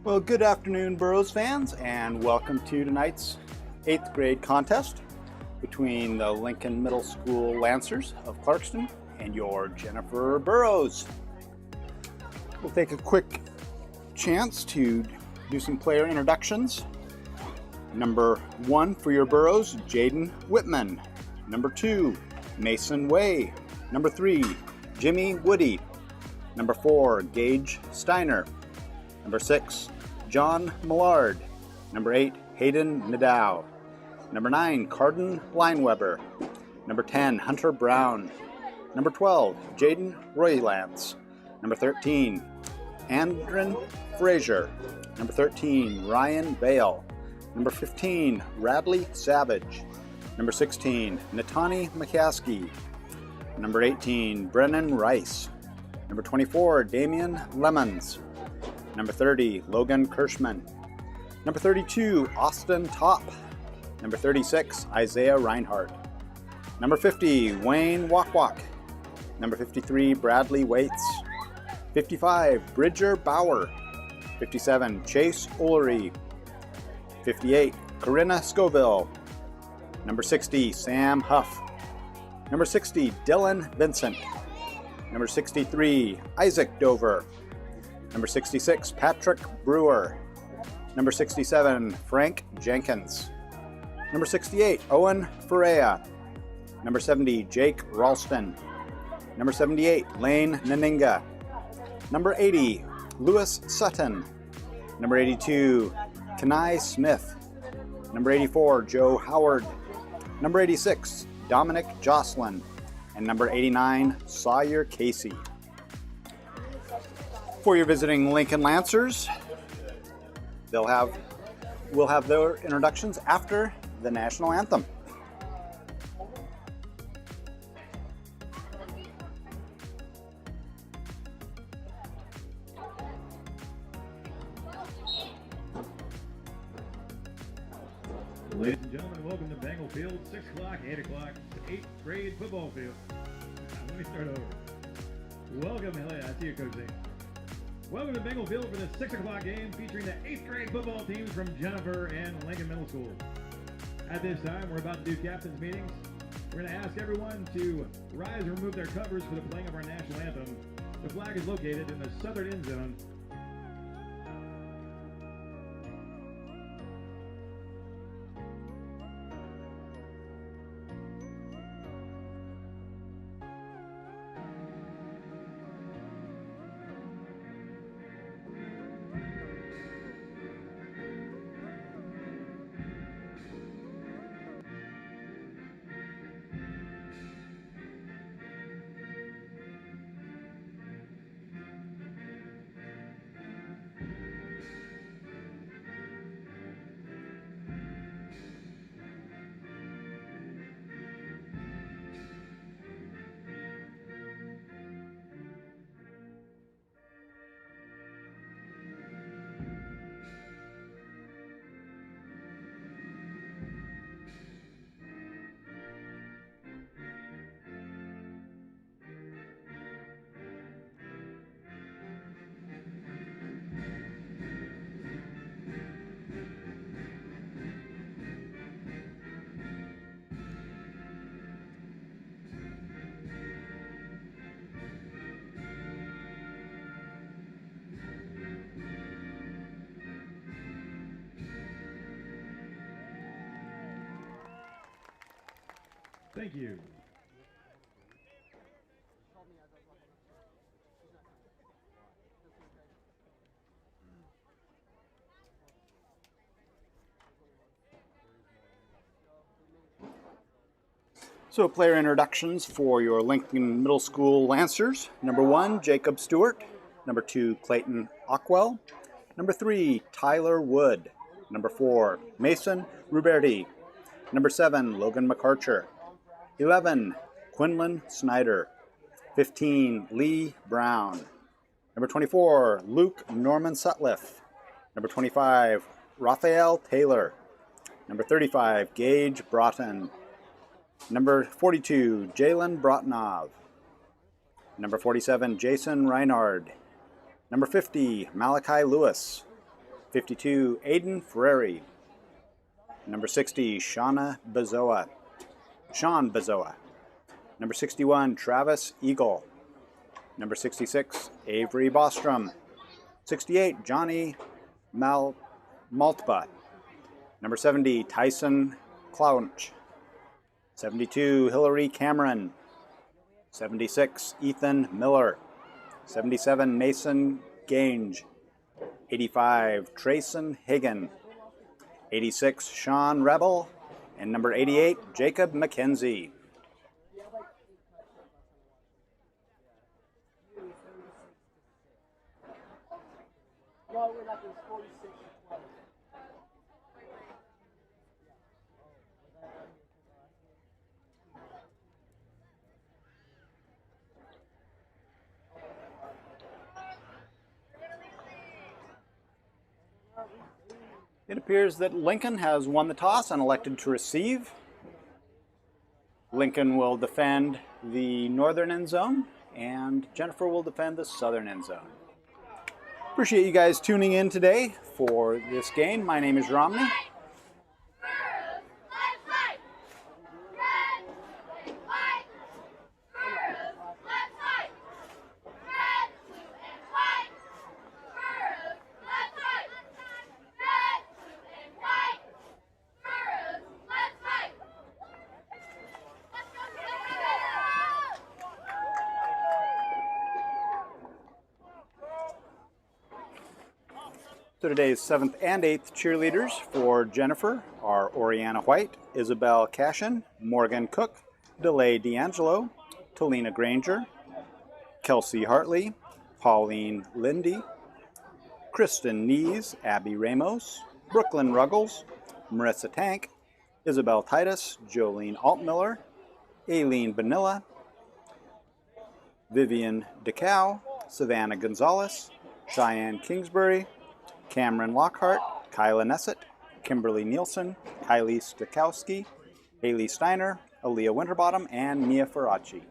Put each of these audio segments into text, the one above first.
Well, good afternoon, Burros fans, and welcome to tonight's 8th grade contest between the Lincoln Middle School Lancers of Clarkston and your Jenifer Burros. We'll take a quick chance to do some player introductions. Number 1 for your Burros, Jaden Whitman. Number 2, Mason Way. Number 3, Jimmy Woody. Number 4, Gage Steiner. Number 6, John Millard. Number 8, Hayden Nadeau. Number 9, Carden Lineweber. Number 10, Hunter Brown. Number 12, Jaden Roylance. Number 13, Andren Frazier. Number 13, Ryan Bale. Number 15, Radley Savage. Number 16, Natani McCaskey. Number 18, Brennan Rice. Number 24, Damian Lemons. Number 30, Logan Kirschman. Number 32, Austin Top. Number 36, Isaiah Reinhardt. Number 50, Wayne Wakwak. Number 53, Bradley Waits. 55, Bridger Bauer. 57, Chase Ullery. 58, Corinna Scoville. Number 60, Sam Huff. Number 60, Dylan Vincent. Number 63, Isaac Dover. Number 66, Patrick Brewer. Number 67, Frank Jenkins. Number 68, Owen Ferreira. Number 70, Jake Ralston. Number 78, Lane Naninga. Number 80, Lewis Sutton. Number 82, Kenai Smith. Number 84, Joe Howard. Number 86, Dominic Jocelyn. And number 89, Sawyer Casey. For your visiting Lincoln Lancers, we'll have their introductions after the national anthem. Ladies and gentlemen, welcome to Bengal Field, 6 o'clock, 8 o'clock, 8th grade football field. Let me start over. Welcome, I see you, Coach Zane. Welcome to Bengal Field for the 6 o'clock game featuring the 8th grade football teams from Jenifer and Lincoln Middle School. At this time, we're about to do captain's meetings. We're going to ask everyone to rise and remove their covers for the playing of our national anthem. The flag is located in the southern end zone. Thank you. So player introductions for your Lincoln Middle School Lancers. Number 1, Jacob Stewart. Number 2, Clayton Ockwell. Number 3, Tyler Wood. Number 4, Mason Ruberti. Number 7, Logan McArcher. 11, Quinlan Snyder. 15, Lee Brown. Number 24, Luke Norman Sutliff. Number 25, Raphael Taylor. Number 35, Gage Broughton. Number 42, Jalen Brotnov. Number 47, Jason Reinhard. Number 50, Malachi Lewis. 52, Aiden Ferreri. Number 60, Sean Bezoa. Number 61, Travis Eagle. Number 66, Avery Bostrom. 68, Johnny Maltba. Number 70, Tyson Clounch. 72, Hillary Cameron. 76, Ethan Miller. 77, Mason Gange. 85, Trayson Higgin. 86, Sean Rebel. And number 88, Jacob McKenzie. It appears that Lincoln has won the toss and elected to receive. Lincoln will defend the northern end zone, and Jenifer will defend the southern end zone. Appreciate you guys tuning in today for this game. My name is Romney. So today's 7th and 8th cheerleaders for Jenifer are Oriana White, Isabel Cashin, Morgan Cook, DeLay D'Angelo, Talina Granger, Kelsey Hartley, Pauline Lindy, Kristen Nees, Abby Ramos, Brooklyn Ruggles, Marissa Tank, Isabel Titus, Jolene Altmiller, Aileen Vanilla, Vivian DeCow, Savannah Gonzalez, Cheyenne Kingsbury, Cameron Lockhart, Kyla Nessett, Kimberly Nielsen, Kylie Stakowski, Haley Steiner, Aaliyah Winterbottom, and Mia Faraci.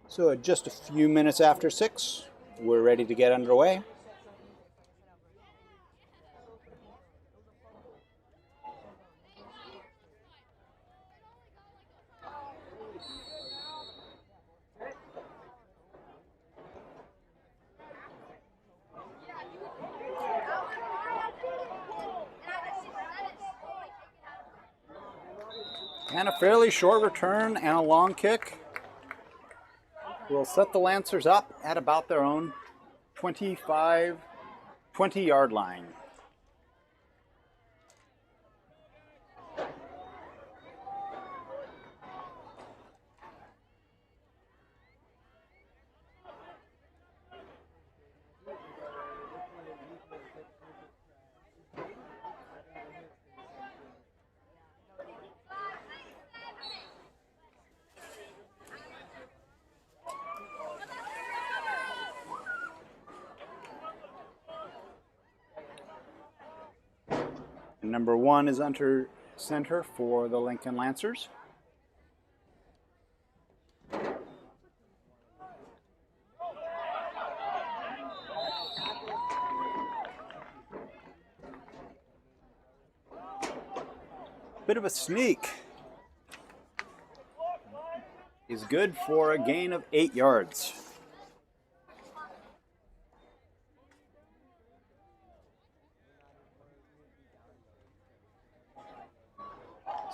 So at just a few minutes after 6, we're ready to get underway. And a fairly short return and a long kick will set the Lancers up at about their own 20-yard line. Number 1 is under center for the Lincoln Lancers. Bit of a sneak. Is good for a gain of 8 yards.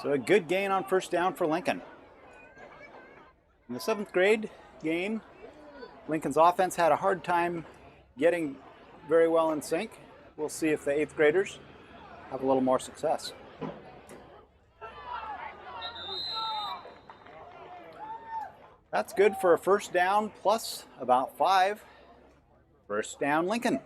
So a good gain on first down for Lincoln. In the 7th grade game, Lincoln's offense had a hard time getting very well in sync. We'll see if the 8th graders have a little more success. That's good for a first down plus about 5. First down, Lincoln.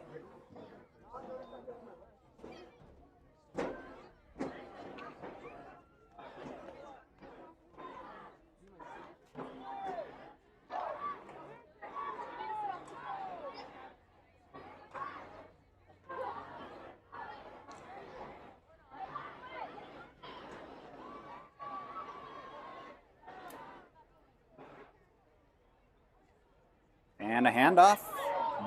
And a handoff.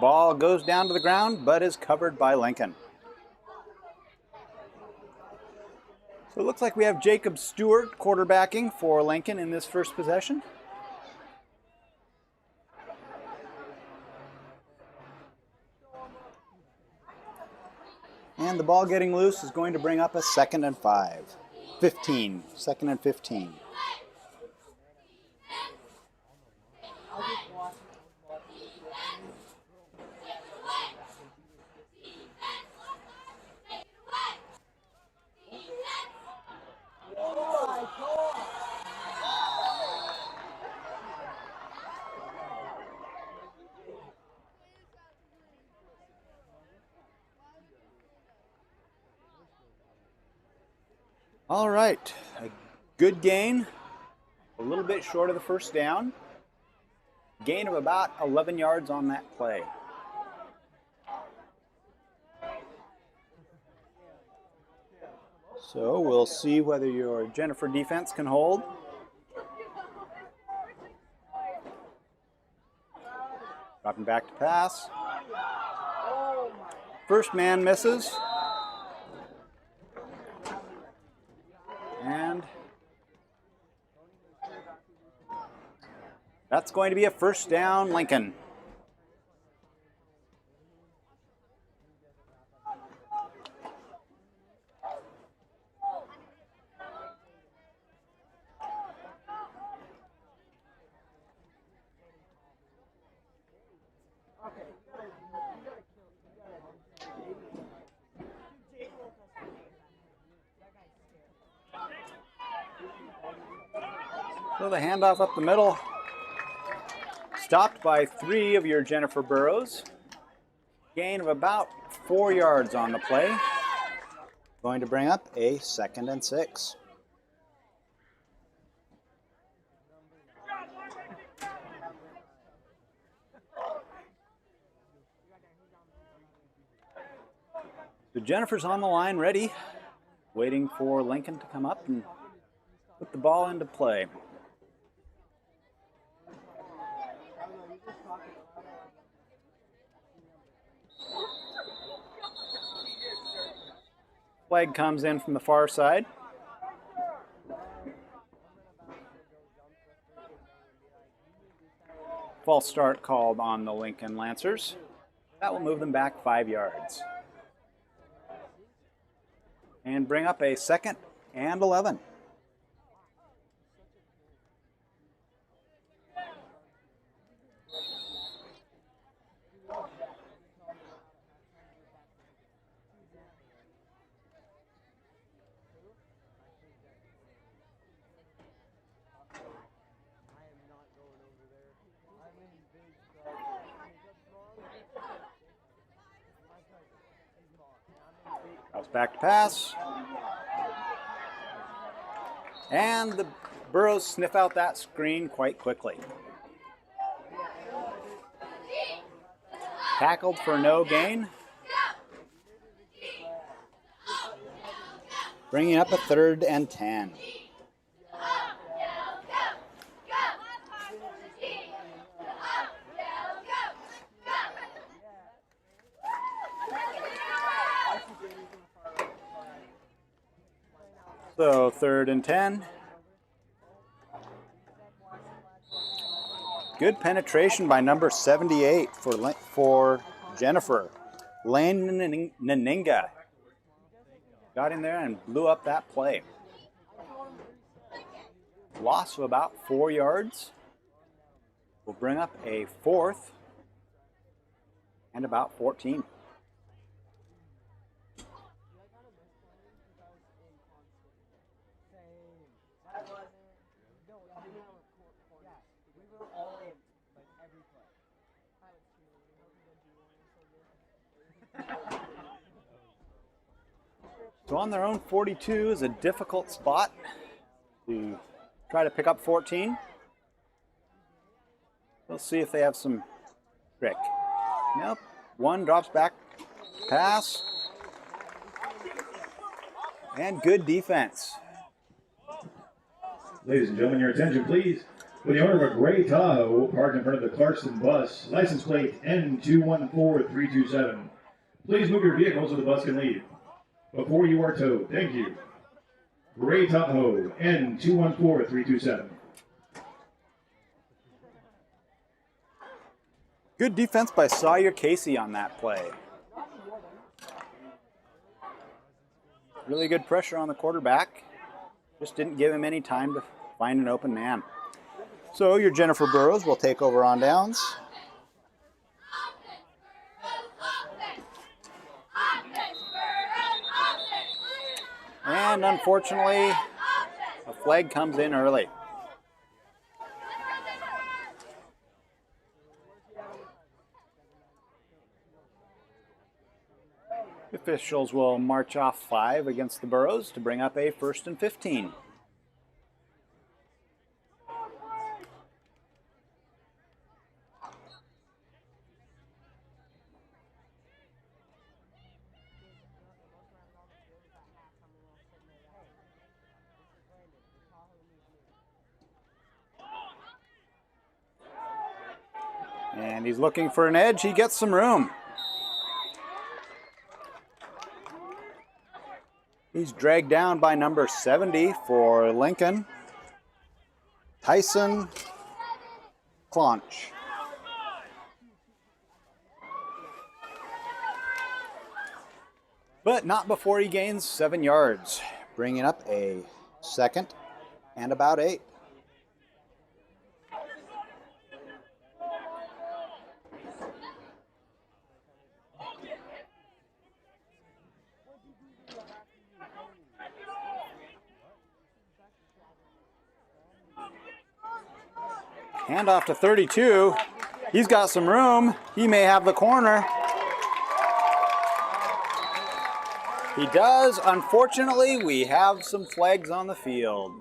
Ball goes down to the ground, but is covered by Lincoln. So it looks like we have Jacob Stewart quarterbacking for Lincoln in this first possession. And the ball getting loose is going to bring up a 2nd and 5. 15. 2nd and 15. All right, a good gain, a little bit short of the first down. Gain of about 11 yards on that play. So we'll see whether your Jenifer defense can hold. Dropping back to pass. First man misses. And that's going to be a first down, Lincoln. So the handoff up the middle, stopped by 3 of your Jenifer Burrows. Gain of about 4 yards on the play. Going to bring up a 2nd and 6. So Jenifer's on the line, ready, waiting for Lincoln to come up and put the ball into play. Flag comes in from the far side. False start called on the Lincoln Lancers. That will move them back 5 yards. And bring up a 2nd and 11. Back to pass. And the Burrows sniff out that screen quite quickly. Tackled for no gain. Bringing up a 3rd and 10. So 3rd and 10. Good penetration by number 78 for Jenifer. Lane Naninga got in there and blew up that play. Loss of about 4 yards. Will bring up a 4th and about 14. So on their own 42 is a difficult spot to try to pick up 14. We'll see if they have some trick. Nope. 1 drops back, pass, and good defense. Ladies and gentlemen, your attention please. with the owner of a gray Tahoe parked in front of the Clarkston bus, license plate N214327. Please move your vehicle so the bus can leave before you are towed. Thank you. Gray Tahoe N214327. Good defense by Sawyer Casey on that play. Really good pressure on the quarterback. Just didn't give him any time to find an open man. So your Jenifer Burrows will take over on downs. And unfortunately, a flag comes in early. The officials will march off 5 against the Burrows to bring up a 1st and 15. And he's looking for an edge. He gets some room. He's dragged down by number 70 for Lincoln, Tyson Clonch. But not before he gains 7 yards, bringing up a 2nd and about 8. Handoff to 32. He's got some room. He may have the corner. He does. Unfortunately, we have some flags on the field.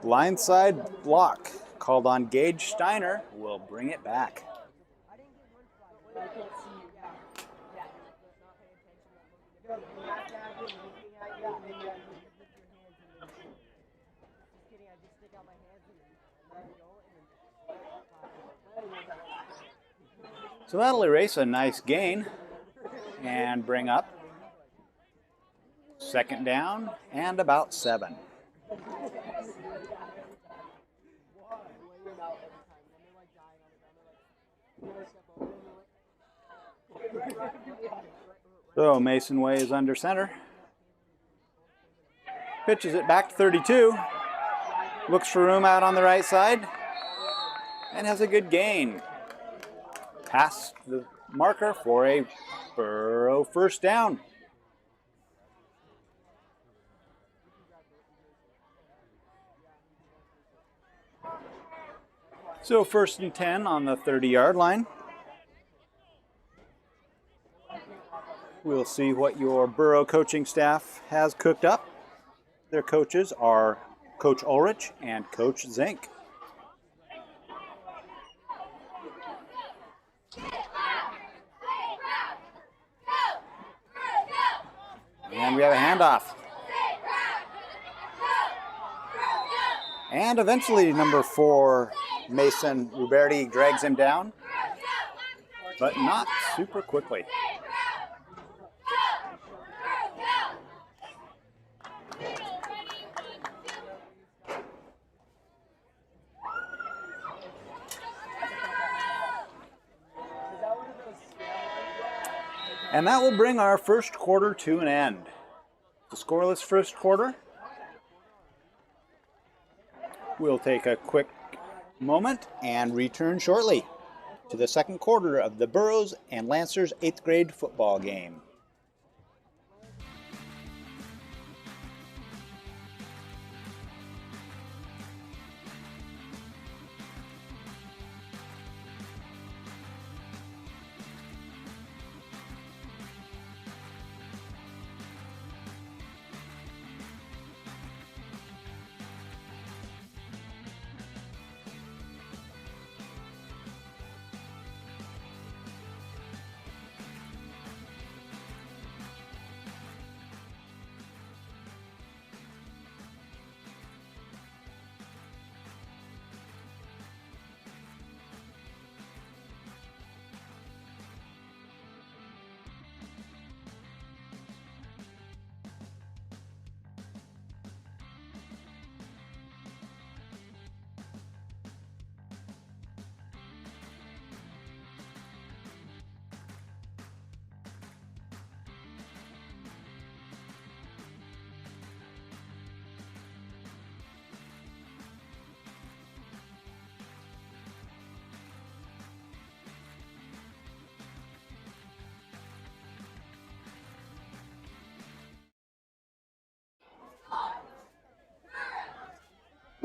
Blindside block called on Gage Steiner will bring it back. So that'll erase a nice gain and bring up 2nd down and about 7. So Mason Way is under center. Pitches it back to 32. Looks for room out on the right side and has a good gain. Past the marker for a Burrow 1st down. So 1st and 10 on the 30-yard line. We'll see what your Burrow coaching staff has cooked up. Their coaches are Coach Ulrich and Coach Zink. And we have a handoff. And eventually number 4, Mason Ruberti, drags him down, but not super quickly. And that will bring our 1st quarter to an end. The scoreless 1st quarter. We'll take a quick moment and return shortly to the 2nd quarter of the Burrows and Lancers 8th grade football game.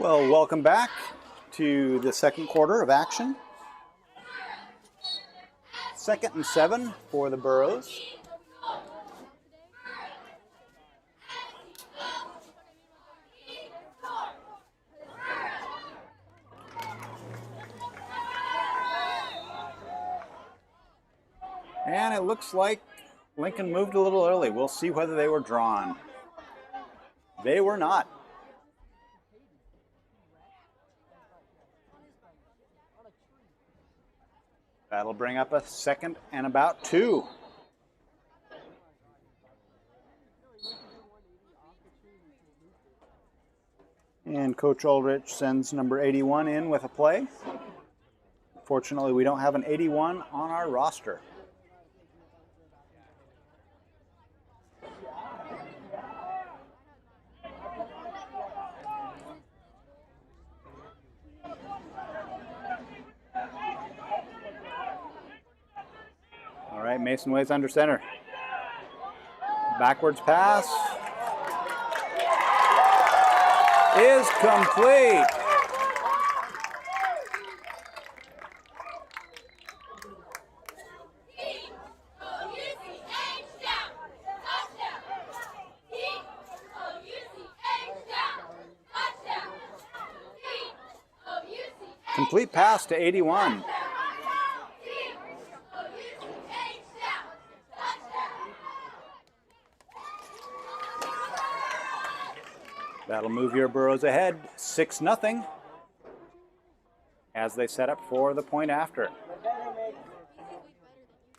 Well, welcome back to the second quarter of action. 2nd and 7 for the Burros. And it looks like Lincoln moved a little early. We'll see whether they were drawn. They were not. That'll bring up a 2nd and about 2. And Coach Aldrich sends number 81 in with a play. Fortunately, we don't have an 81 on our roster. All right, Mason Wade's under center. Backwards pass is complete. Complete pass to 81. That'll move your Burros ahead 6-0 as they set up for the point after.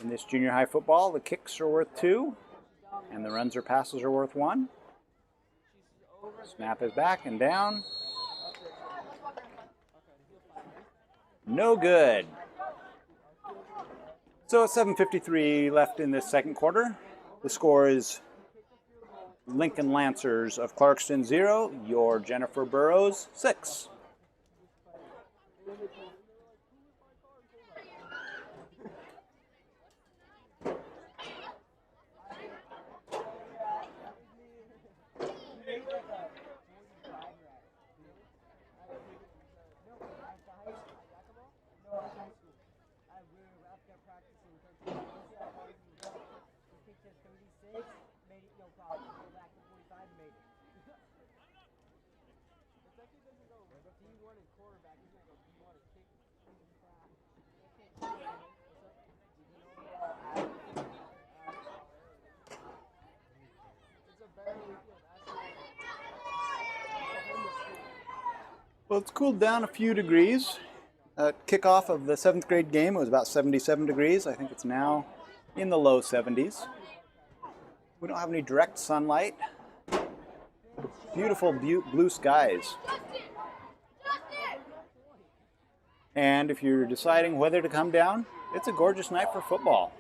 In this junior high football, the kicks are worth 2 and the runs or passes are worth 1. Snap is back and down. No good. So 7:53 left in this second quarter. The score is Lincoln Lancers of Clarkston 0, your Jenifer Burros 6. Well, it's cooled down a few degrees. Kickoff of the 7th grade game, it was about 77 degrees. I think it's now in the low 70s. We don't have any direct sunlight. Beautiful blue skies. And if you're deciding whether to come down, it's a gorgeous night for football.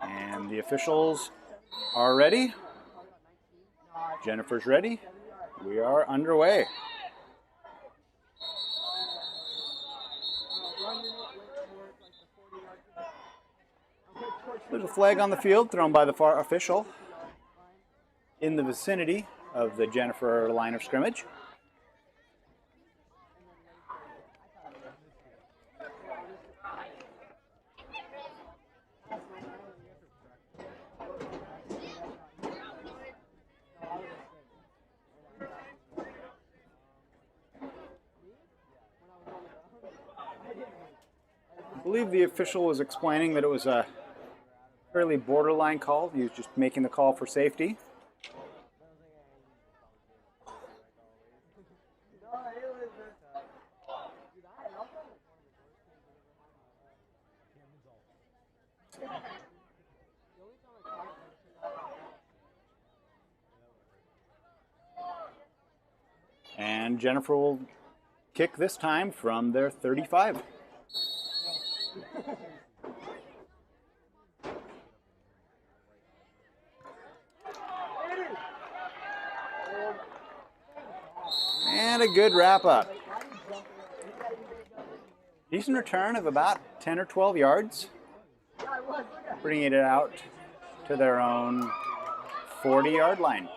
And the officials are ready. Jenifer's ready. We are underway. There's a flag on the field thrown by the far official in the vicinity of the Jenifer line of scrimmage. I believe the official was explaining that it was a fairly borderline call. He was just making the call for safety. And Jenifer will kick this time from their 35. And a good wrap up. Decent return of about 10 or 12 yards, bringing it out to their own 40-yard line.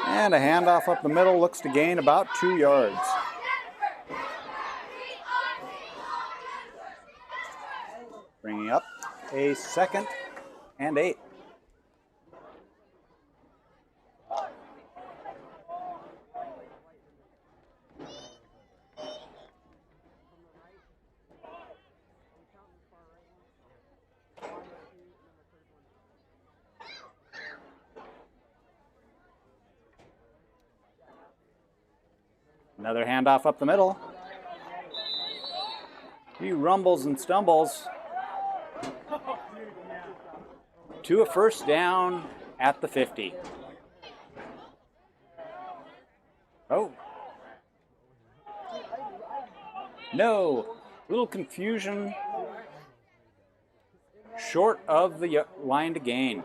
And a handoff up the middle, looks to gain about 2 yards. Bringing up a 2nd and 8. Another handoff up the middle. Few rumbles and stumbles to a first down at the 50. Oh. No. Little confusion. Short of the line to gain.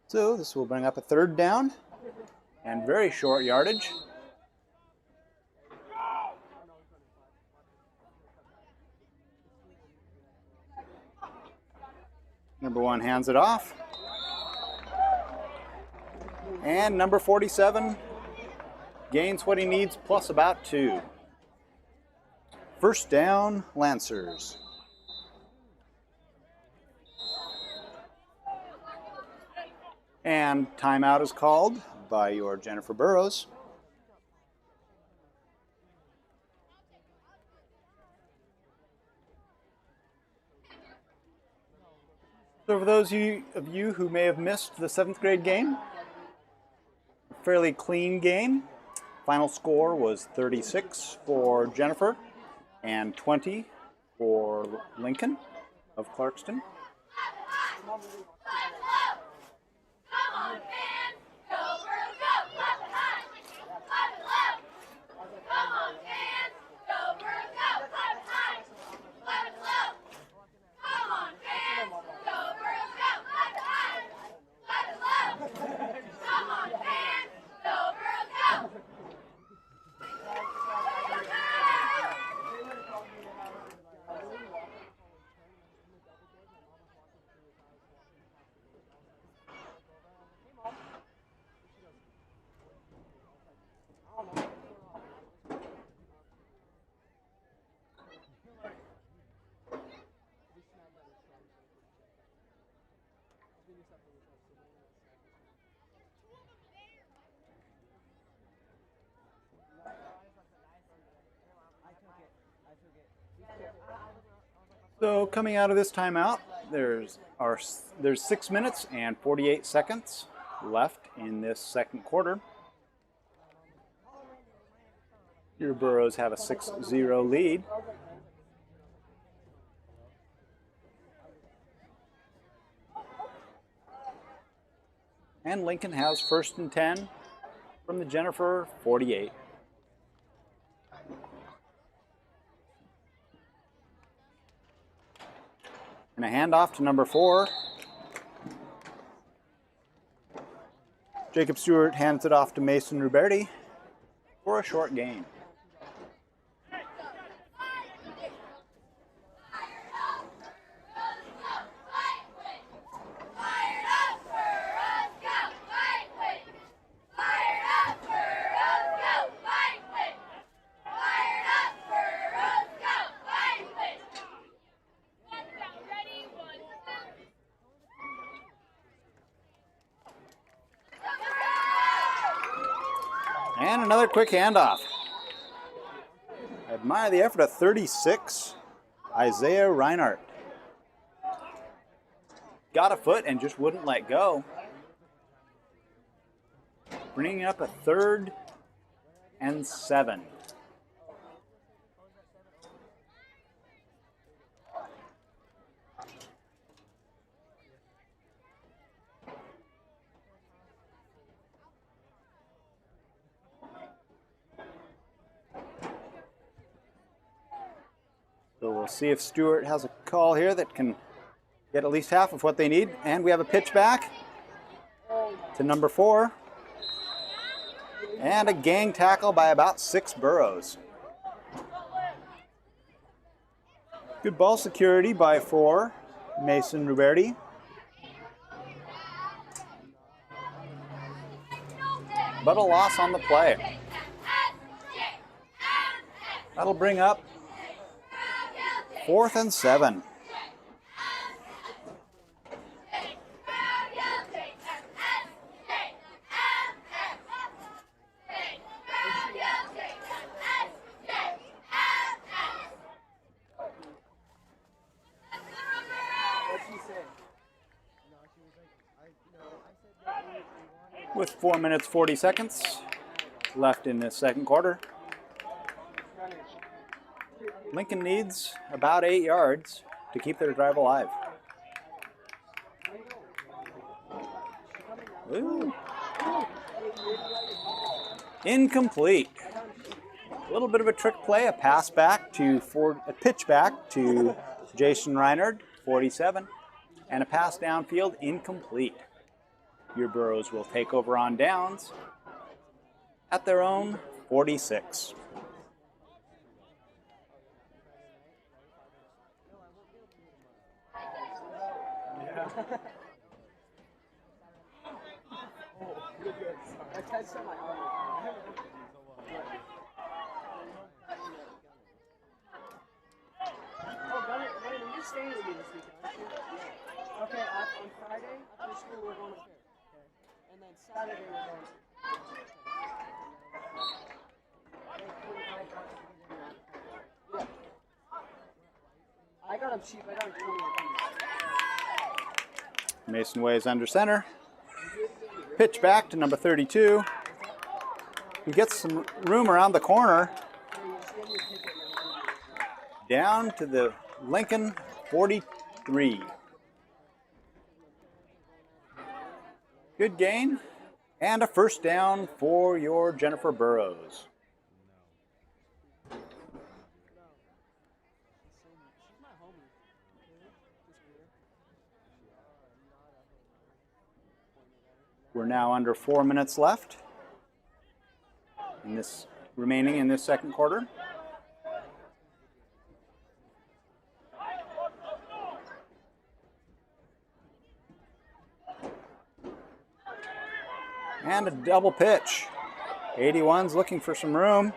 So this will bring up a 3rd down and very short yardage. Number 1 hands it off. And number 47 gains what he needs plus about 2. First down, Lancers. And timeout is called by your Jenifer Burrows. So for those of you who may have missed the 7th grade game, a fairly clean game. Final score was 36 for Jenifer and 20 for Lincoln of Clarkston. So coming out of this timeout, there's 6 minutes and 48 seconds left in this 2nd quarter. Your Burros have a 6-0 lead. And Lincoln has 1st and 10 from the Jenifer 48. And a handoff to number 4. Jacob Stewart hands it off to Mason Ruberti for a short gain. And another quick handoff. Admire the effort of 36, Isaiah Reinhardt. Got a foot and just wouldn't let go. Bringing up a 3rd and 7. So we'll see if Stewart has a call here that can get at least half of what they need. And we have a pitch back to number 4. And a gang tackle by about 6 Burros. Good ball security by 4, Mason Ruberti. But a loss on the play. That'll bring up 4th and 7. With 4 minutes 40 seconds left in this second quarter. Lincoln needs about 8 yards to keep their drive alive. Ooh. Incomplete. A little bit of a trick play, a pitch back to Jason Reinhardt, 47, and a pass downfield, incomplete. Your Burros will take over on downs at their own 46. You're staying with me this weekend, aren't you? Yeah. Okay, on Friday, after school, we're going to fair. Okay. And then Saturday, we're going to. Yeah. I got them cheap. I got them 20 apiece. Mason Way is under center. Pitch back to number 32. He gets some room around the corner. Down to the Lincoln 43. Good gain and a first down for your Jenifer Burros. We're now under 4 minutes left remaining in this second quarter. And a double pitch. 81's looking for some room.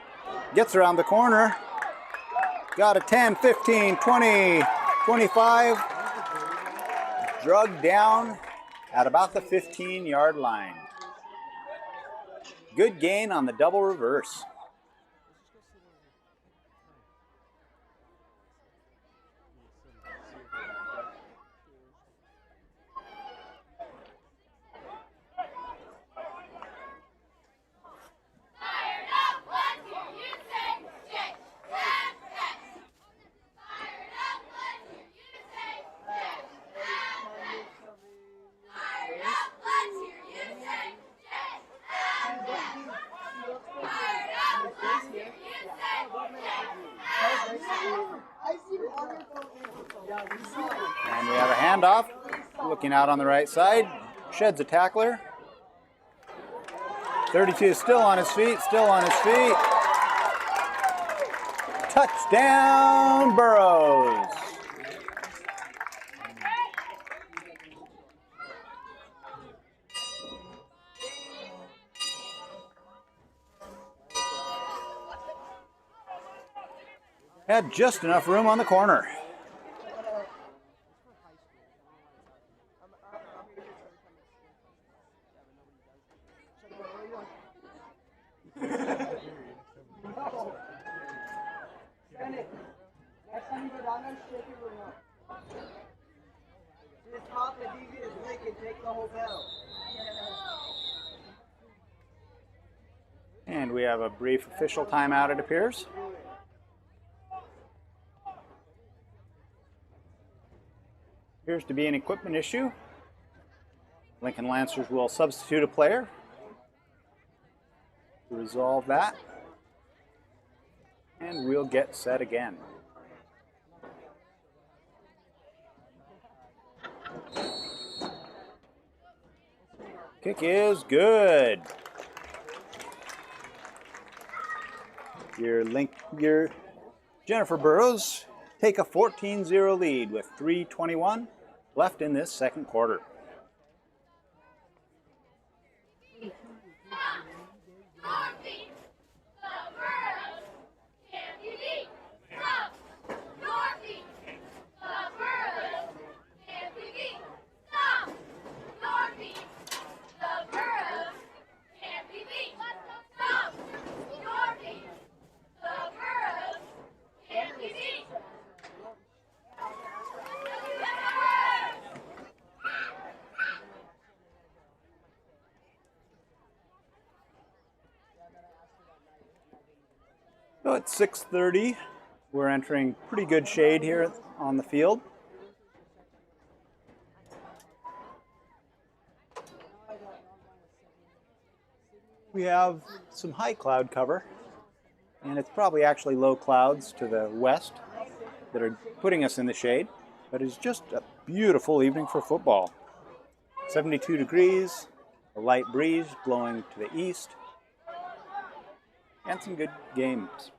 Gets around the corner. Got a 10, 15, 20, 25. Drugged down at about the 15-yard line. Good gain on the double reverse. And we have a handoff. Looking out on the right side. Sheds a tackler. 32 still on his feet, Touchdown, Burros. Had just enough room on the corner. Just hop the devious link and take the whole bell. And we have a brief official timeout, it appears. Appears to be an equipment issue. Lincoln Lancers will substitute a player to resolve that. And we'll get set again. Kick is good. Your Jenifer Burrows take a 14-0 lead with 3:21 left in this second quarter. So it's 6:30. We're entering pretty good shade here on the field. We have some high cloud cover, and it's probably actually low clouds to the west that are putting us in the shade, but it's just a beautiful evening for football. 72 degrees, a light breeze blowing to the east, and some good games.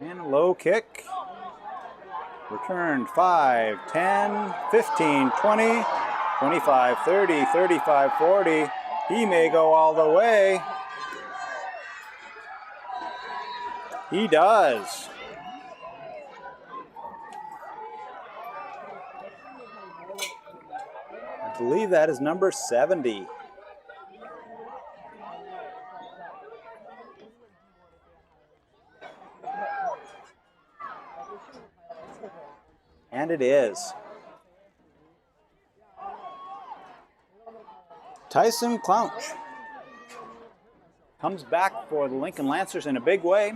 And a low kick. Returned 5, 10, 15, 20, 25, 30, 35, 40. He may go all the way. He does. I believe that is number 70. And it is. Tyson Clounch comes back for the Lincoln Lancers in a big way.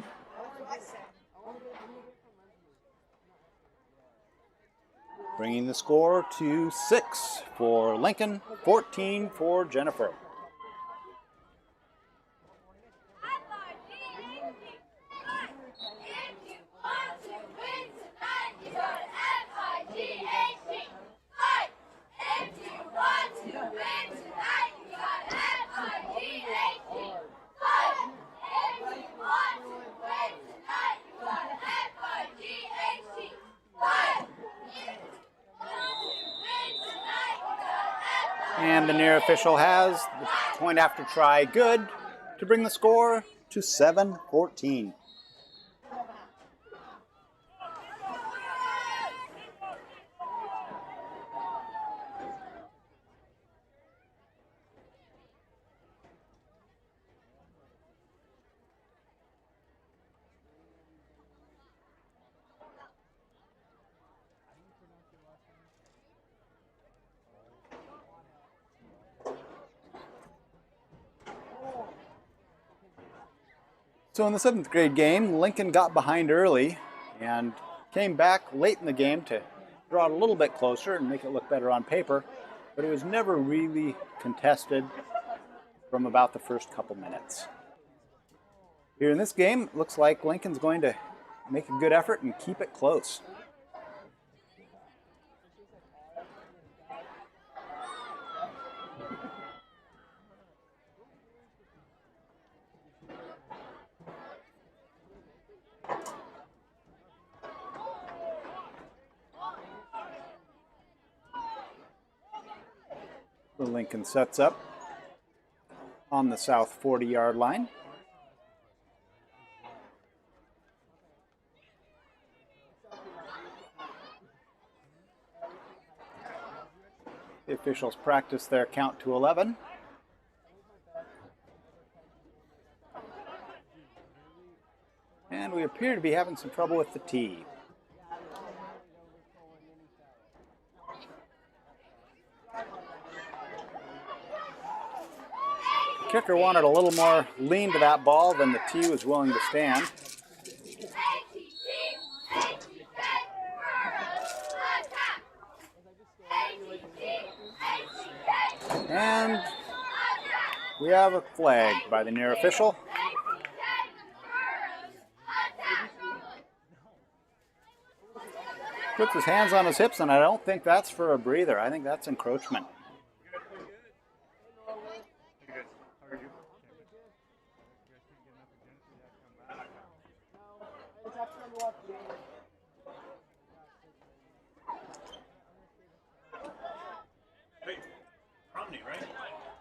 Bringing the score to 6 for Lincoln, 14 for Jenifer. And the near official has the point after try good to bring the score to 7-14. So in the 7th grade game, Lincoln got behind early and came back late in the game to draw it a little bit closer and make it look better on paper, but it was never really contested from about the first couple minutes. Here in this game, it looks like Lincoln's going to make a good effort and keep it close. The Lincoln sets up on the south 40-yard line. The officials practice their count to 11. And we appear to be having some trouble with the tee. The kicker wanted a little more lean to that ball than the tee was willing to stand. And we have a flag by the near official. Puts his hands on his hips, and I don't think that's for a breather. I think that's encroachment.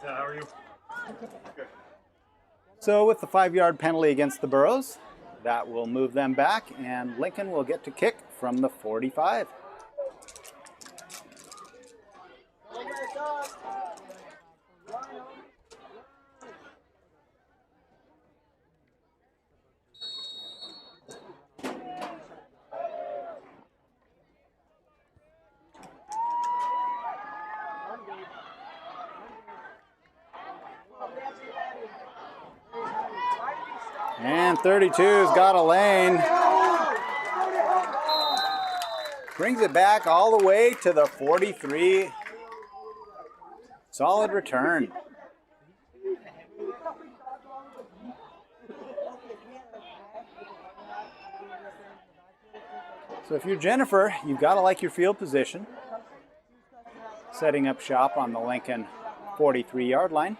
How are you? Good. So with the 5-yard penalty against the Burros, that will move them back, and Lincoln will get to kick from the 45. And 32's got a lane. Brings it back all the way to the 43. Solid return. So if you're Jenifer, you've got to like your field position. Setting up shop on the Lincoln 43-yard line.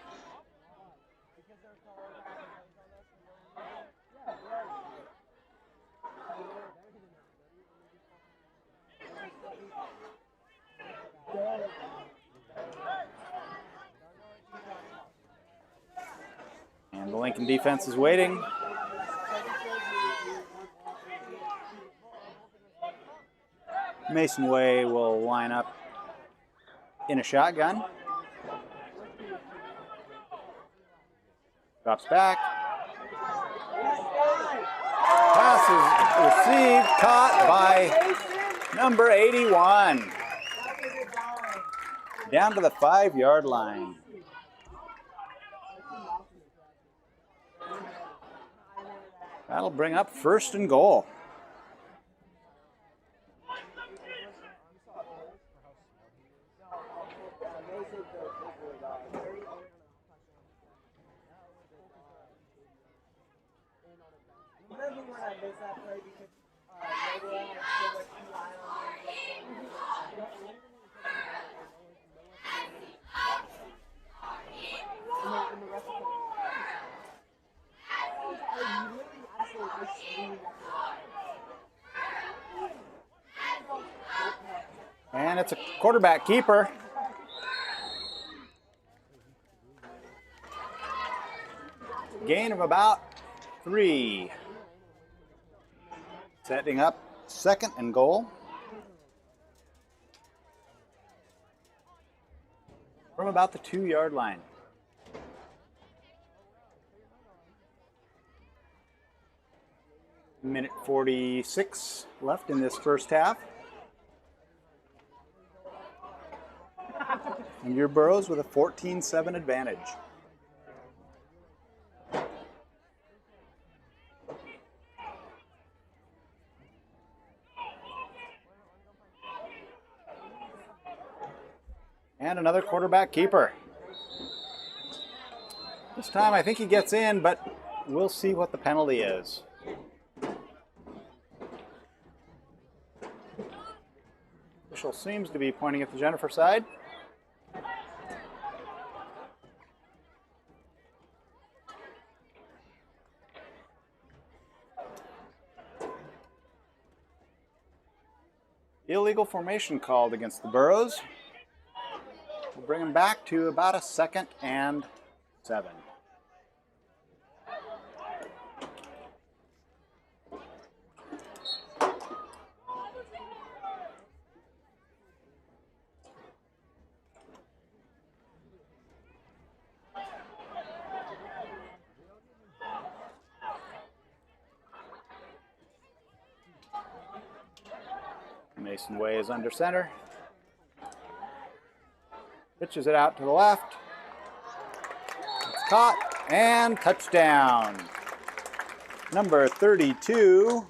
And the Lincoln defense is waiting. Mason Way will line up in a shotgun. Drops back. Pass is received, caught by number 81. Down to the 5-yard line. That'll bring up 1st and goal. And it's a quarterback keeper. Gain of about 3. Setting up 2nd and goal. From about the 2-yard line. Minute 46 left in this first half. And your Burros with a 14-7 advantage. And another quarterback keeper. This time I think he gets in, but we'll see what the penalty is. Official seems to be pointing at the Jenifer side. Illegal formation called against the Burros. We'll bring them back to about a 2nd and 7. Mason Way is under center. Pitches it out to the left. It's caught and touchdown. Number 32,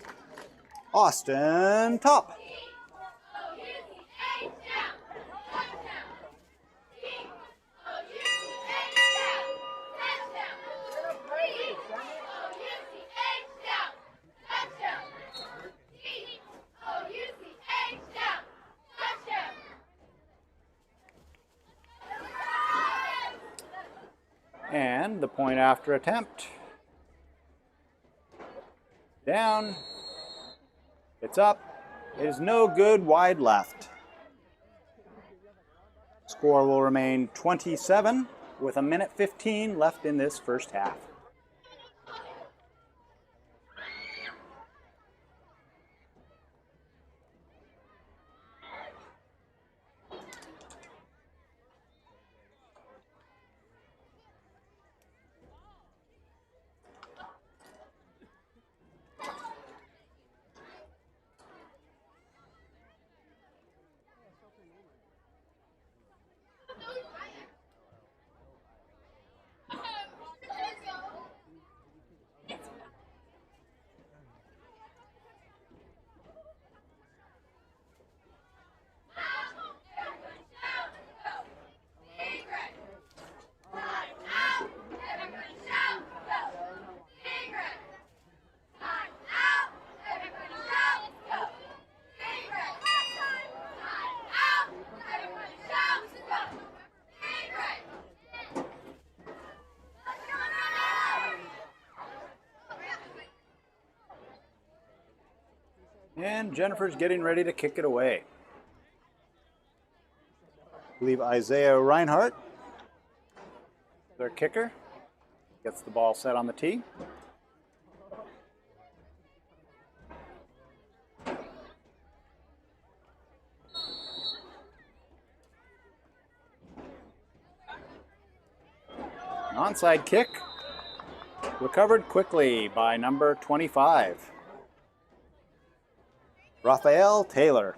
Austin Top. And the point after attempt. Down. It's up. It is no good, wide left. Score will remain 27 with 1:15 left in this first half. And Jenifer's getting ready to kick it away. I believe Isaiah Reinhardt, their kicker, gets the ball set on the tee. An onside kick, recovered quickly by number 25. Raphael Taylor.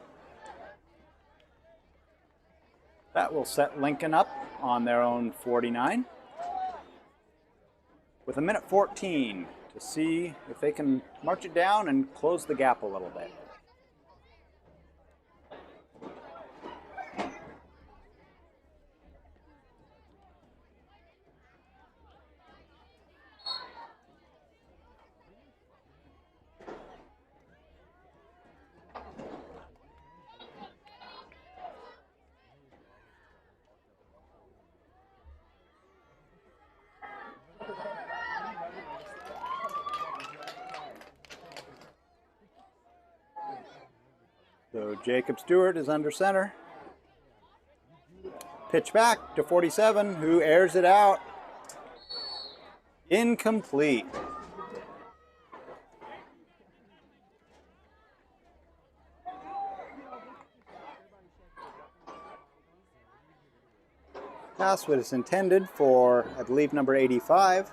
That will set Lincoln up on their own 49 with 1:14 to see if they can march it down and close the gap a little bit. So Jacob Stewart is under center. Pitch back to 47, who airs it out. Incomplete. Pass was intended for, I believe, number 85.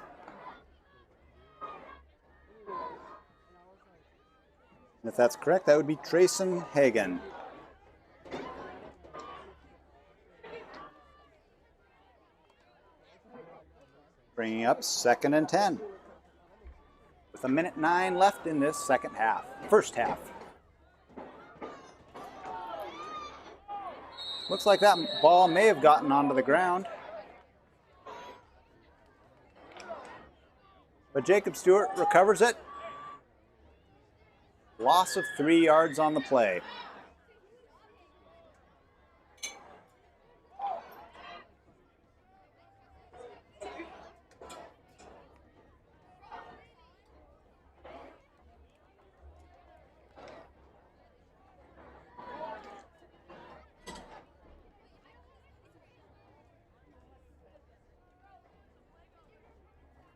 If that's correct, that would be Trayson Hagan. Bringing up 2nd and 10. With 1:09 left in this first half. Looks like that ball may have gotten onto the ground. But Jacob Stewart recovers it. Loss of 3 yards on the play.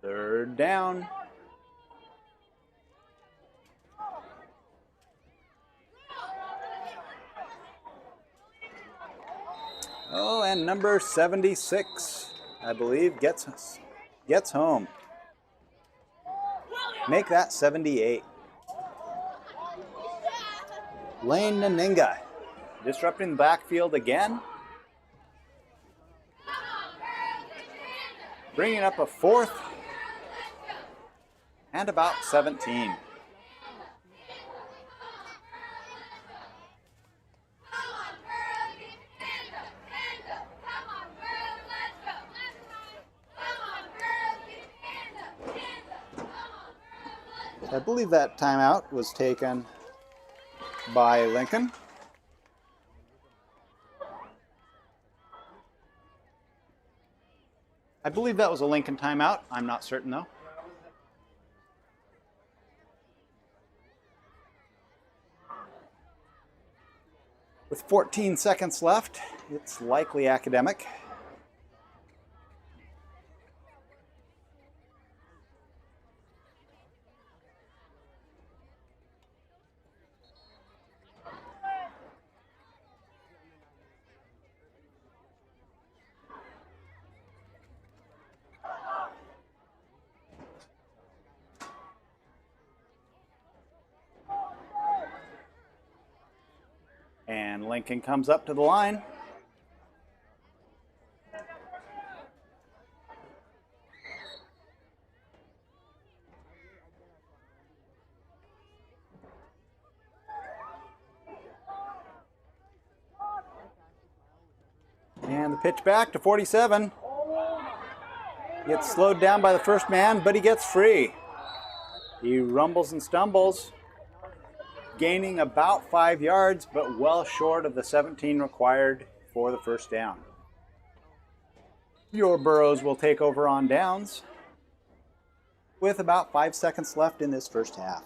Third down. Oh, and number 76, I believe, gets home. Make that 78. Lane Naninga disrupting the backfield again. Bringing up a 4th and about 17. I believe that timeout was taken by Lincoln. I believe that was a Lincoln timeout. I'm not certain though. With 14 seconds left, it's likely academic. And Lincoln comes up to the line. And the pitch back to 47. Gets slowed down by the first man, but he gets free. He rumbles and stumbles, gaining about 5 yards, but well short of the 17 required for the first down. Your Burros will take over on downs with about 5 seconds left in this first half.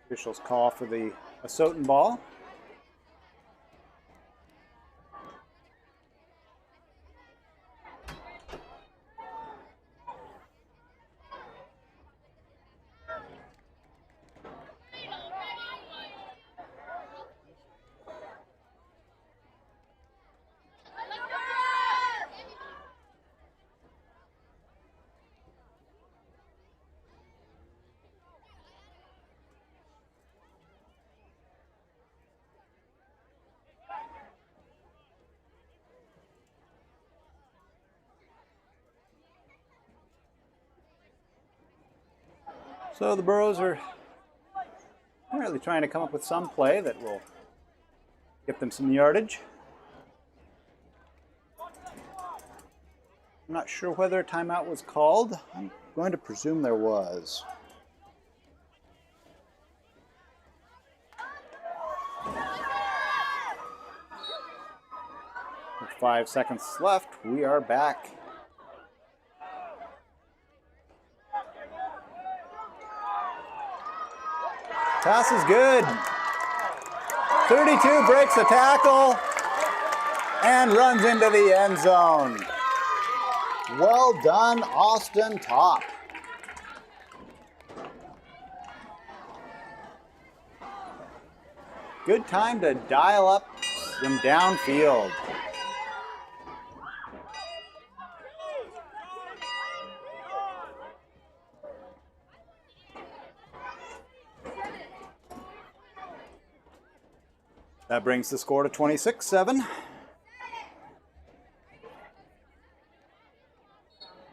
Officials call for the Asotin ball. So the Burros are apparently trying to come up with some play that will get them some yardage. I'm not sure whether a timeout was called. I'm going to presume there was. With 5 seconds left, we are back. Pass is good. 32 breaks the tackle and runs into the end zone. Well done, Austin Top. Good time to dial up some downfield. That brings the score to 26-7.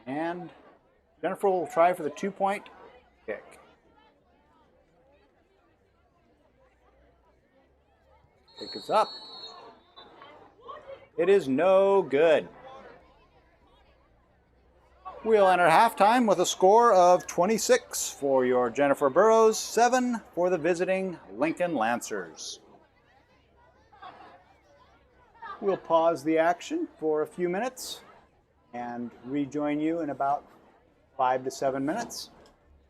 And Jenifer will try for the 2-point kick. Kick is up. It is no good. We'll enter halftime with a score of 26 for your Jenifer Burros, 7 for the visiting Lincoln Lancers. We'll pause the action for a few minutes and rejoin you in about 5 to 7 minutes.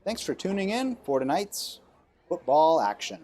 Thanks for tuning in for tonight's football action.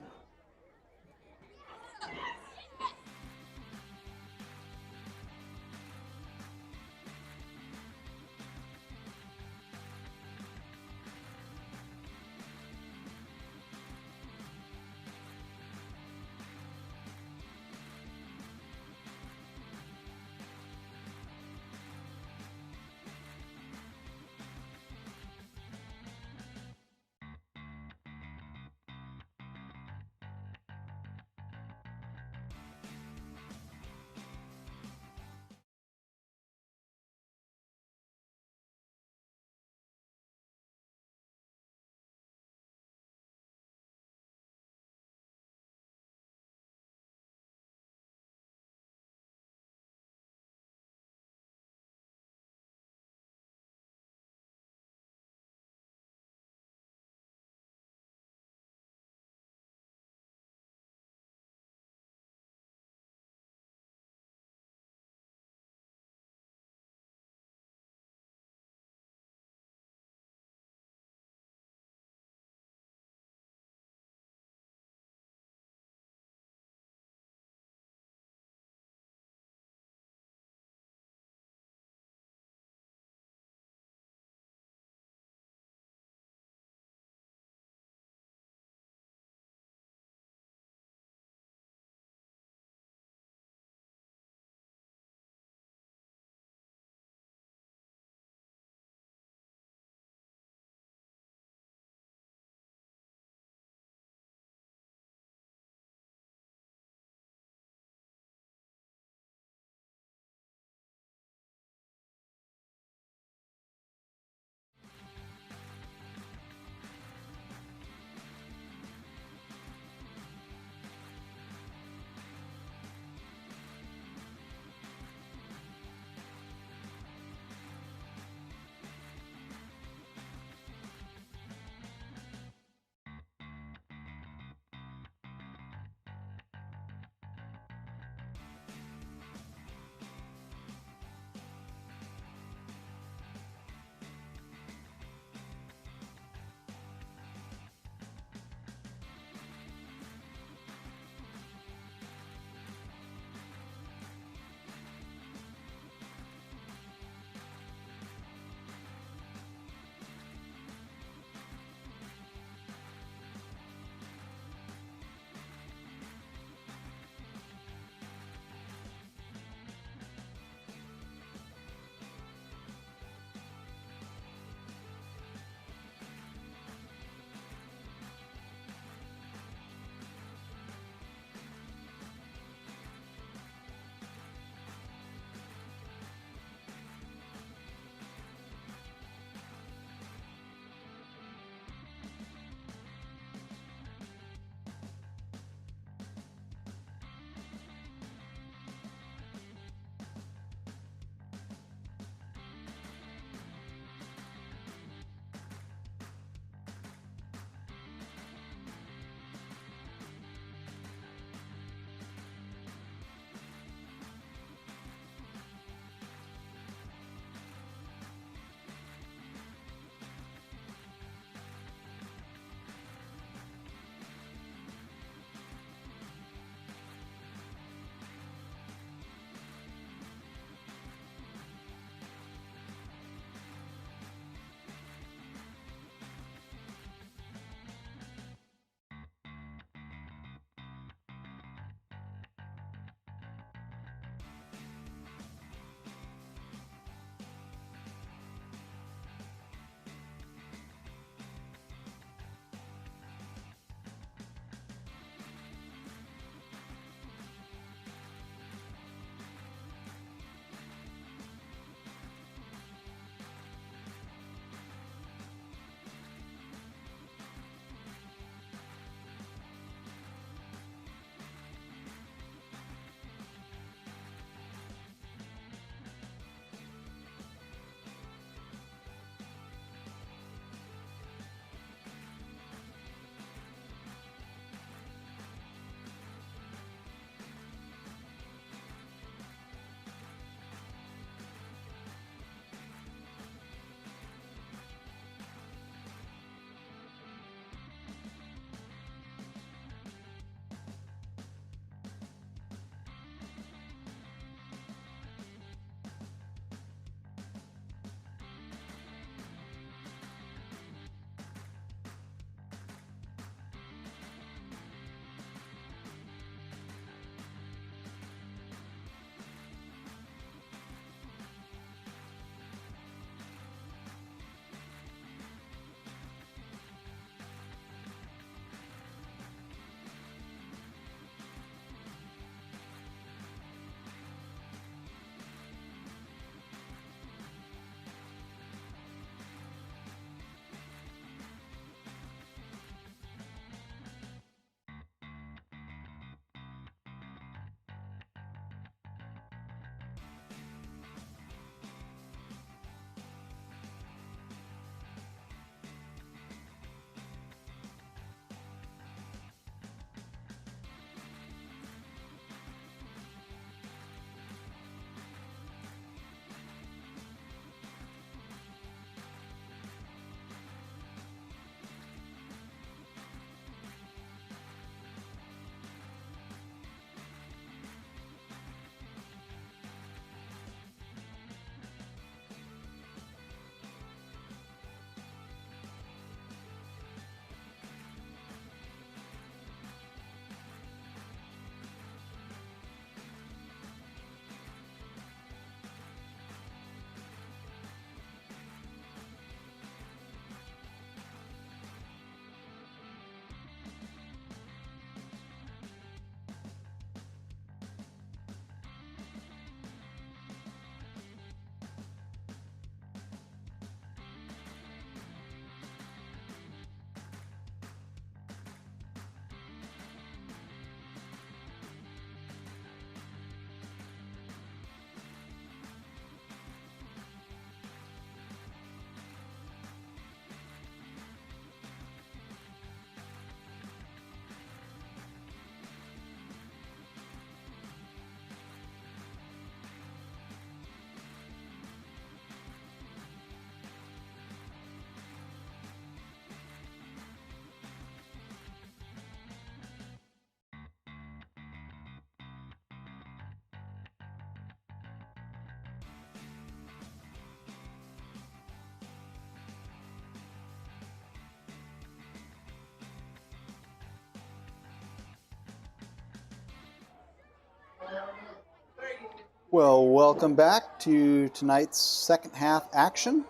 Well, welcome back to tonight's second half action.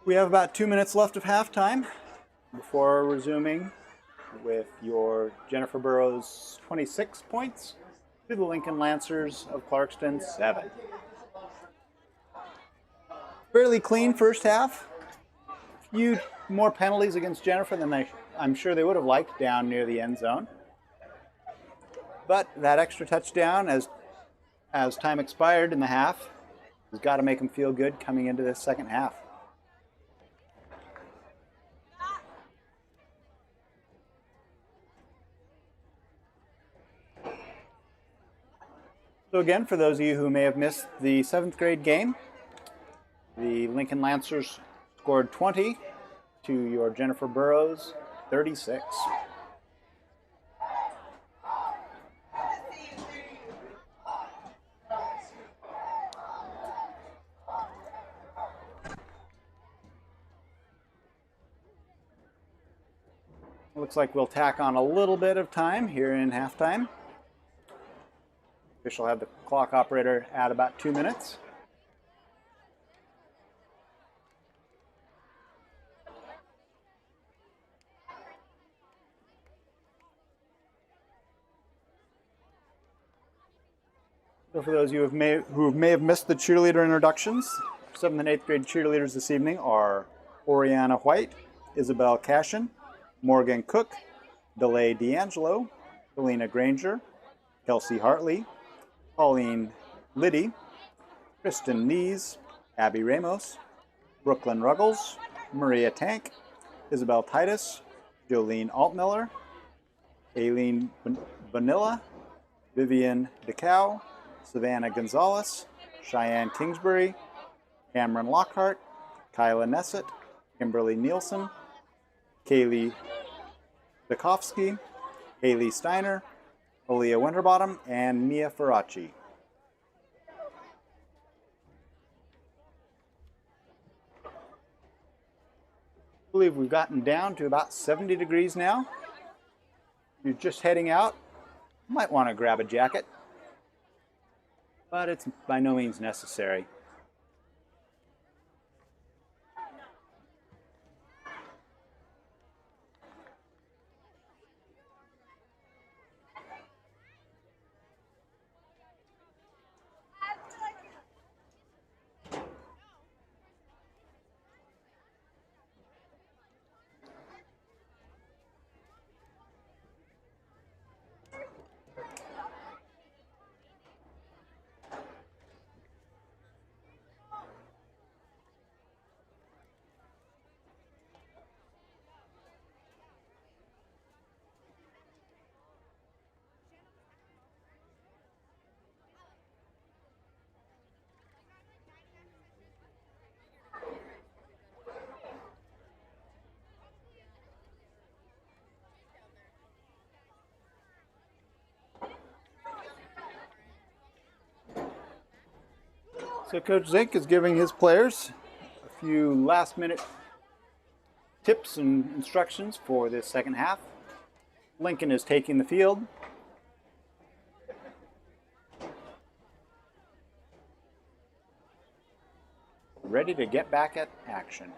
We have about 2 minutes left of halftime before resuming with your Jenifer Burrows 26 points to the Lincoln Lancers of Clarkston 7. Fairly clean first half. A few more penalties against Jenifer than I'm sure they would have liked down near the end zone. But that extra touchdown as time expired in the half has got to make them feel good coming into this second half. So again, for those of you who may have missed the 7th grade game, the Lincoln Lancers scored 20 to your Jenifer Burrows 36. Looks like we'll tack on a little bit of time here in halftime. Official had the clock operator at about 2 minutes. So for those of you who may have missed the cheerleader introductions, 7th and 8th grade cheerleaders this evening are Oriana White, Isabel Cashin, Morgan Cook, DeLay D'Angelo, Helena Granger, Kelsey Hartley, Pauline Liddy, Kristen Nees, Abby Ramos, Brooklyn Ruggles, Maria Tank, Isabel Titus, Jolene Altmiller, Aileen Vanilla, Vivian DeCow, Savannah Gonzalez, Cheyenne Kingsbury, Cameron Lockhart, Kyla Nessett, Kimberly Nielsen, Kaylee Bukowski, Haley Steiner, Aaliyah Winterbottom, and Mia Faraci. I believe we've gotten down to about 70 degrees now. If you're just heading out, you might want to grab a jacket, but it's by no means necessary. So Coach Zink is giving his players a few last-minute tips and instructions for this second half. Lincoln is taking the field. Ready to get back at action.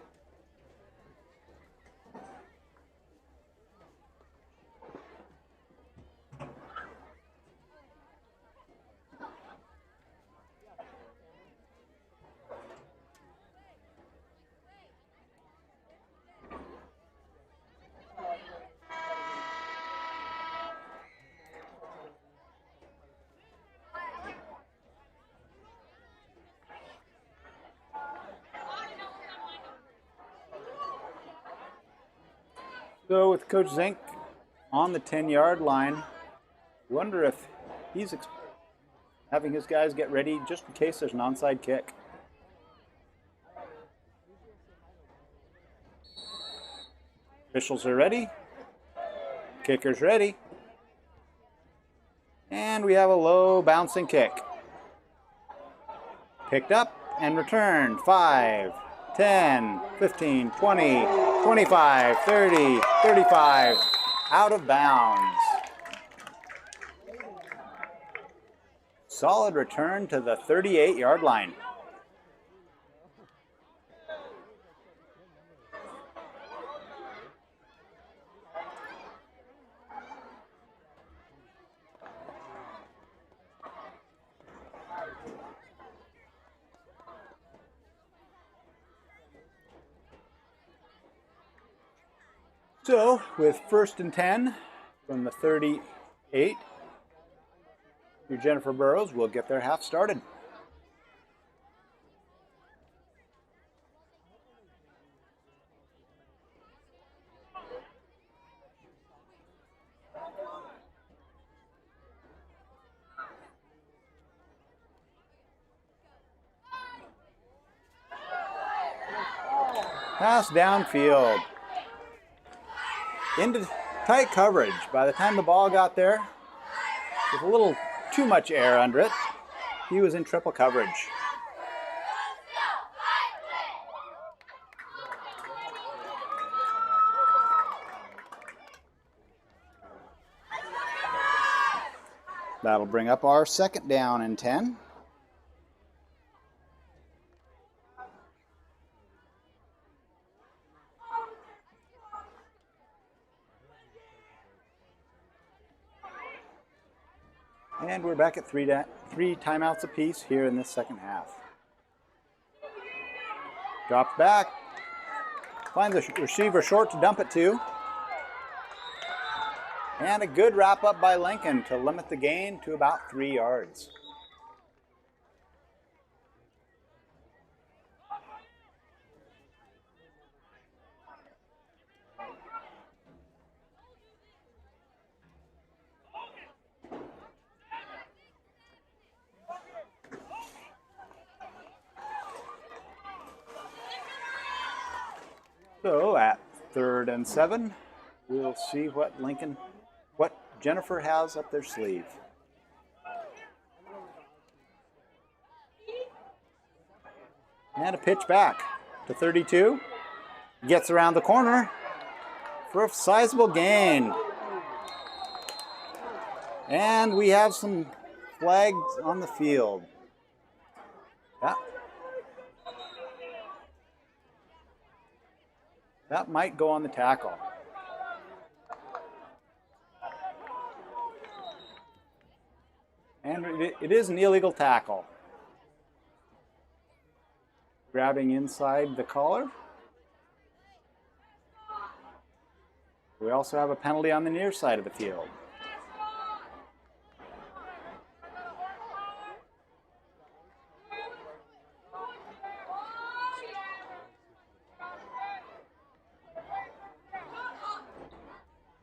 So with Coach Zink on the 10-yard line, wonder if he's having his guys get ready just in case there's an onside kick. Officials are ready. Kicker's ready. And we have a low bouncing kick. Picked up and returned. 5, 10, 15, 20, 25, 30, 35, out of bounds. Solid return to the 38-yard line. So, with 1st and 10 from the 38, your Jenifer Burrows will get their half started. Pass downfield. Into tight coverage. By the time the ball got there, with a little too much air under it, he was in triple coverage. That'll bring up our 2nd down and 10. And we're back at three timeouts apiece here in this 2nd half. Drops back. Finds the receiver short to dump it to. And a good wrap up by Lincoln to limit the gain to about 3 yards. So at 3rd and 7, we'll see what Jenifer has up their sleeve. And a pitch back to 32. Gets around the corner for a sizable gain. And we have some flags on the field. That might go on the tackle. And it is an illegal tackle. Grabbing inside the collar. We also have a penalty on the near side of the field.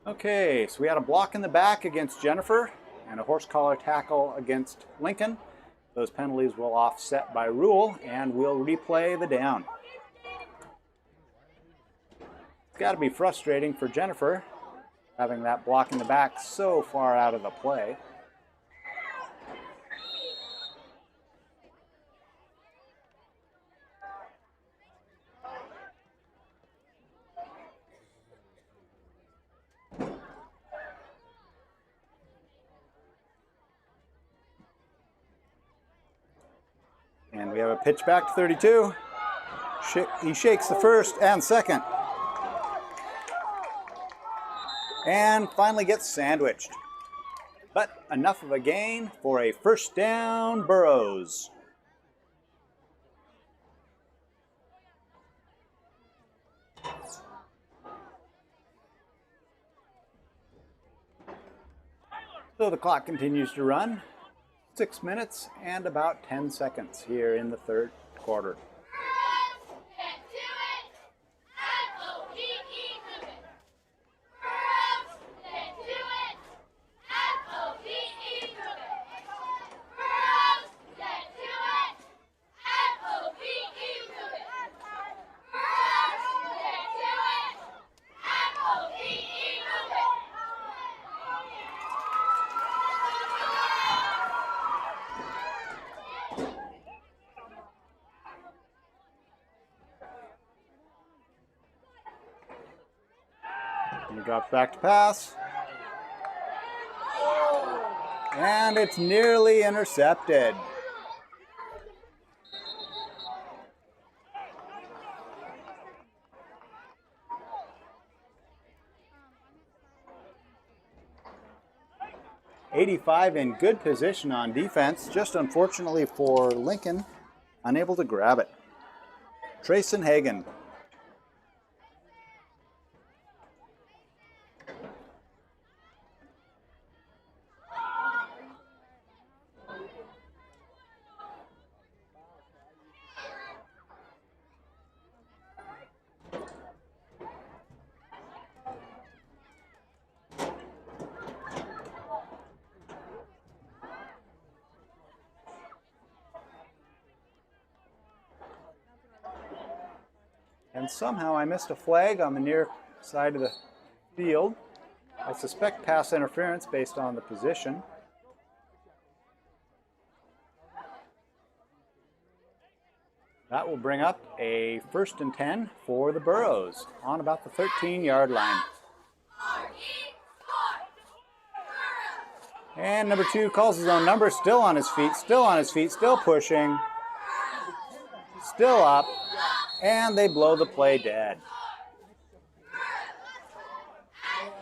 Okay, so we had a block in the back against Jenifer and a horse collar tackle against Lincoln. Those penalties will offset by rule, and we'll replay the down. It's got to be frustrating for Jenifer, having that block in the back so far out of the play. And we have a pitch back to 32. He shakes the 1st and 2nd. And finally gets sandwiched. But enough of a gain for a 1st down, Burrows. So the clock continues to run. 6 minutes and about 10 seconds here in the 3rd quarter. He drops back to pass. And it's nearly intercepted. '85 in good position on defense, just unfortunately for Lincoln, unable to grab it. Trayson Hagan. And somehow I missed a flag on the near side of the field. I suspect pass interference based on the position. That will bring up a 1st and 10 for the Burros on about the 13-yard line. And number 2 calls his own number, still on his feet, still pushing, still up. And they blow the play dead.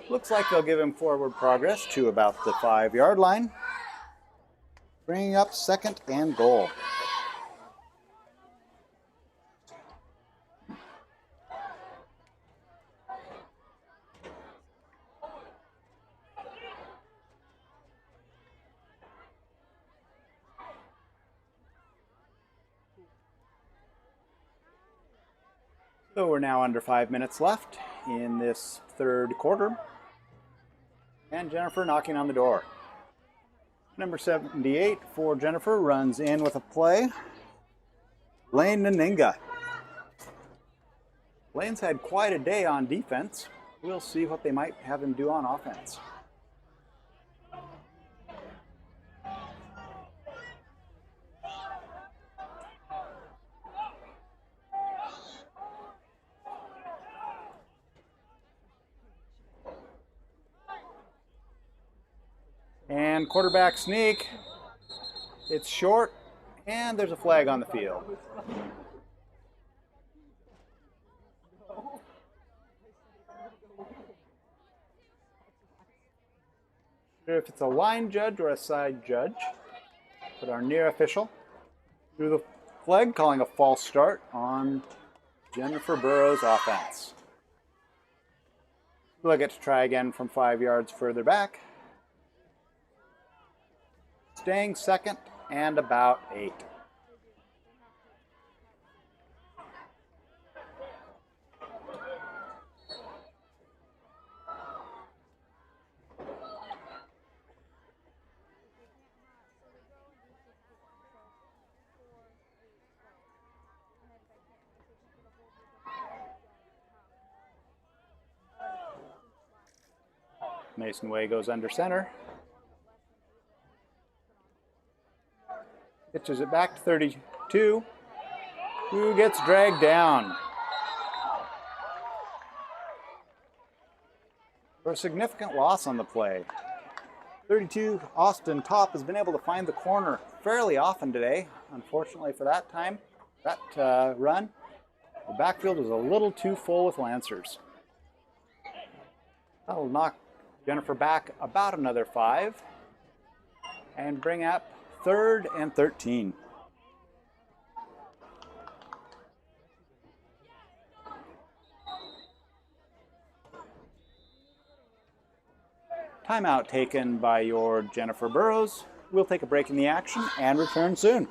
Looks like they'll give him forward progress to about the 5-yard line, bringing up 2nd and goal. So we're now under 5 minutes left in this 3rd quarter. And Jenifer knocking on the door. Number 78 for Jenifer runs in with a play. Lane Naninga. Lane's had quite a day on defense. We'll see what they might have him do on offense. And quarterback sneak. It's short, and there's a flag on the field. If it's a line judge or a side judge, but our near official threw the flag, calling a false start on Jenifer Burrows' offense. We'll get to try again from 5 yards further back. Staying 2nd and about 8. Mason Way goes under center. Pitches it back to 32. Who gets dragged down? For a significant loss on the play. 32, Austin Top has been able to find the corner fairly often today. Unfortunately for that run, the backfield was a little too full with Lancers. That'll knock Jenifer back about another 5 and bring up 3rd and 13. Timeout taken by your Jenifer Burrows. We'll take a break in the action and return soon.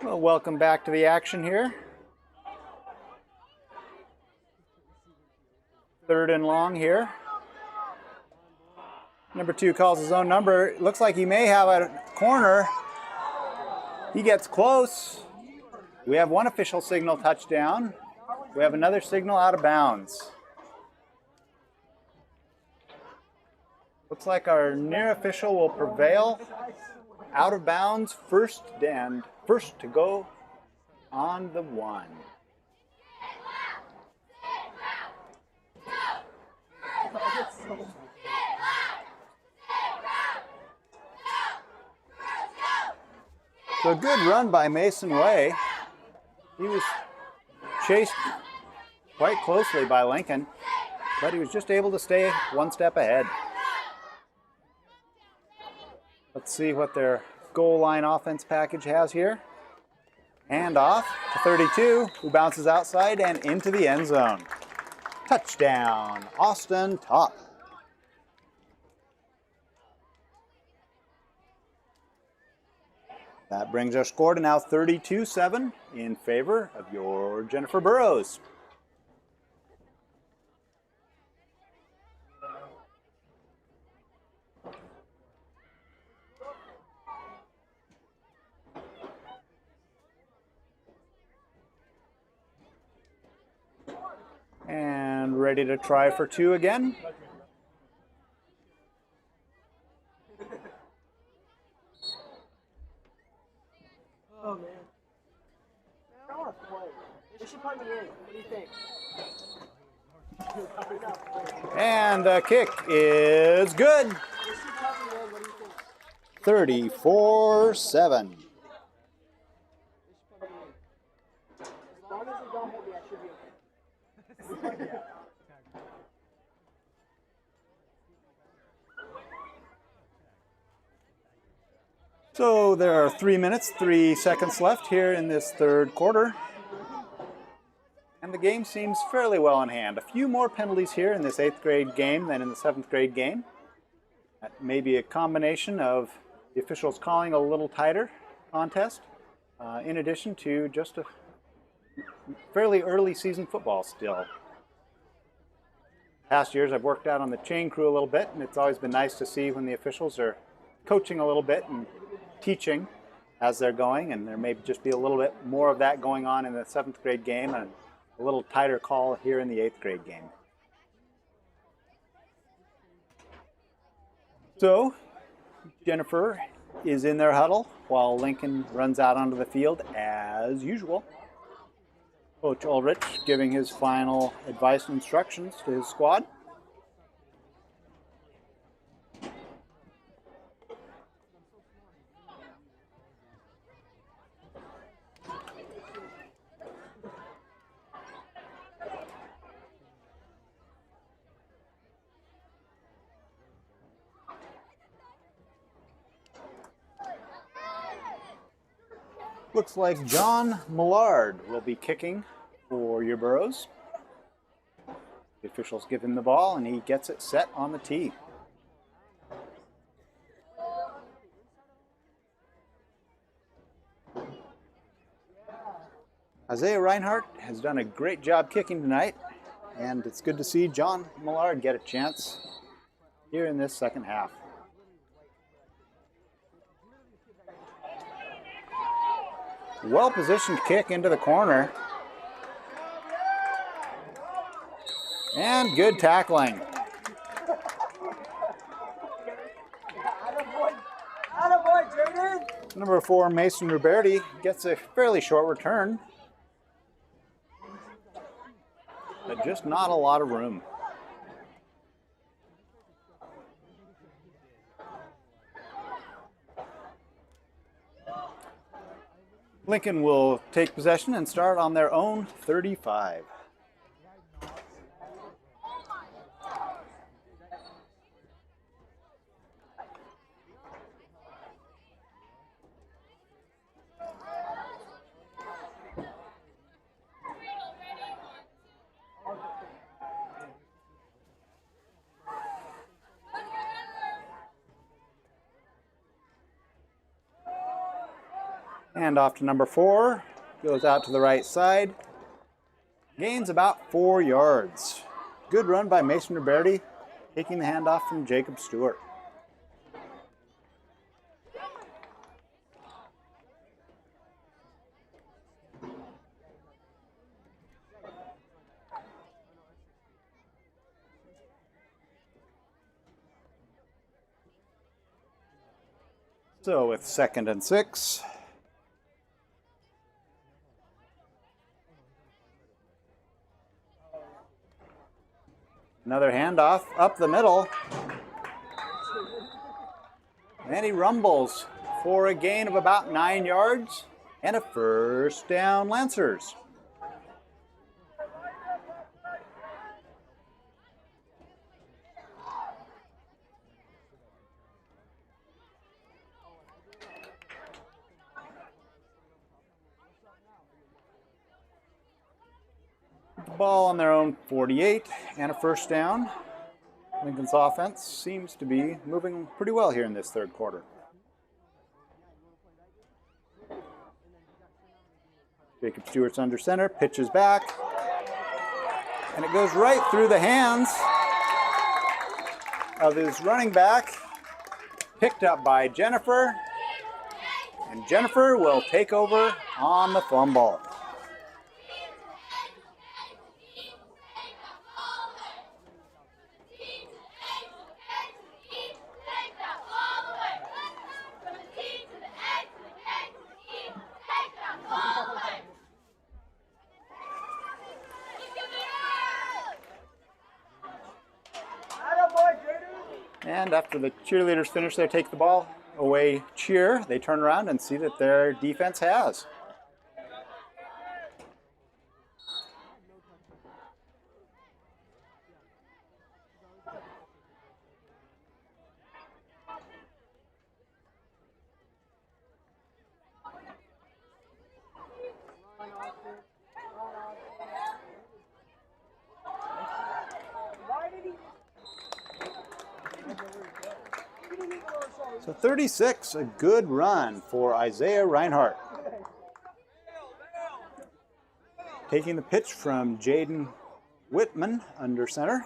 Well, welcome back to the action here. 3rd and long here. Number 2 calls his own number. It looks like he may have a corner. He gets close. We have one official signal touchdown. We have another signal out of bounds. Looks like our near official will prevail. Out of bounds, first to go on the 1. So a good run by Mason Way. He was chased quite closely by Lincoln, but he was just able to stay one step ahead. Let's see what their goal line offense package has here. Hand off to 32, who bounces outside and into the end zone. Touchdown, Austin Top. That brings our score to now 32-7 in favor of your Jenifer Burrows. And ready to try for 2 again. Oh man. I want to play. They should put me in. What do you think? And the kick is good. They should put me in. What do you think? 34-7. They should put me in. As long as they don't hit me, I should be okay. So there are 3 minutes, 3 seconds left here in this 3rd quarter. And the game seems fairly well in hand. A few more penalties here in this 8th grade game than in the 7th grade game. That may be a combination of the officials calling a little tighter contest, in addition to just a fairly early season football still. Past years I've worked out on the chain crew a little bit, and it's always been nice to see when the officials are coaching a little bit and teaching as they're going, and there may just be a little bit more of that going on in the 7th grade game and a little tighter call here in the 8th grade game. So Jenifer is in their huddle while Lincoln runs out onto the field as usual. Coach Ulrich giving his final advice and instructions to his squad. Looks like John Millard will be kicking for your Burros. The officials give him the ball and he gets it set on the tee. Isaiah Reinhardt has done a great job kicking tonight, and it's good to see John Millard get a chance here in this 2nd half. Well-positioned kick into the corner. And good tackling. Number 4, Mason Ruberti gets a fairly short return, but just not a lot of room. Lincoln will take possession and start on their own 35. Hand off to number 4. Goes out to the right side. Gains about 4 yards. Good run by Mason Roberti, taking the handoff from Jacob Stewart. So with 2nd and 6. Another handoff up the middle. And he rumbles for a gain of about 9 yards and a first down, Lancers. Ball on their own 48 and a first down. Lincoln's offense seems to be moving pretty well here in this 3rd quarter. Jacob Stewart's under center, pitches back, and it goes right through the hands of his running back, picked up by Jenifer, and Jenifer will take over on the fumble. And after the cheerleaders finish their take the ball away cheer, they turn around and see that their defense has. So 36, a good run for Isaiah Reinhardt. Taking the pitch from Jaden Whitman under center.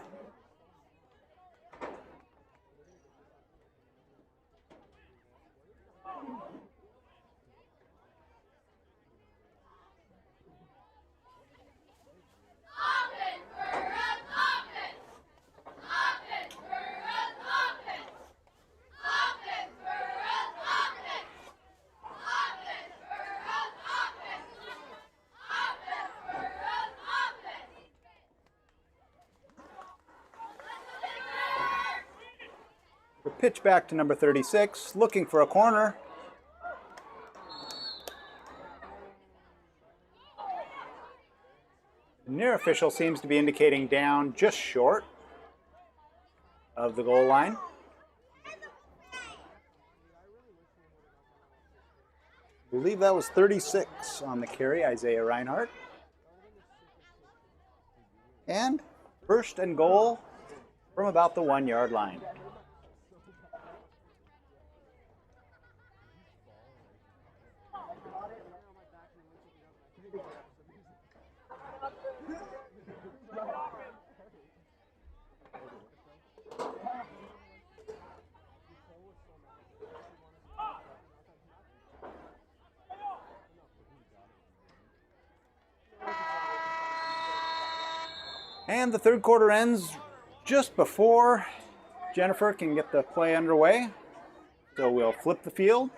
Pitch back to number 36, looking for a corner. The near official seems to be indicating down just short of the goal line. I believe that was 36 on the carry, Isaiah Reinhardt. And 1st and goal from about the 1-yard line. And the 3rd quarter ends just before Jenifer can get the play underway. So we'll flip the field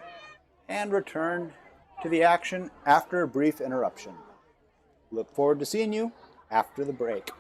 and return to the action after a brief interruption. Look forward to seeing you after the break.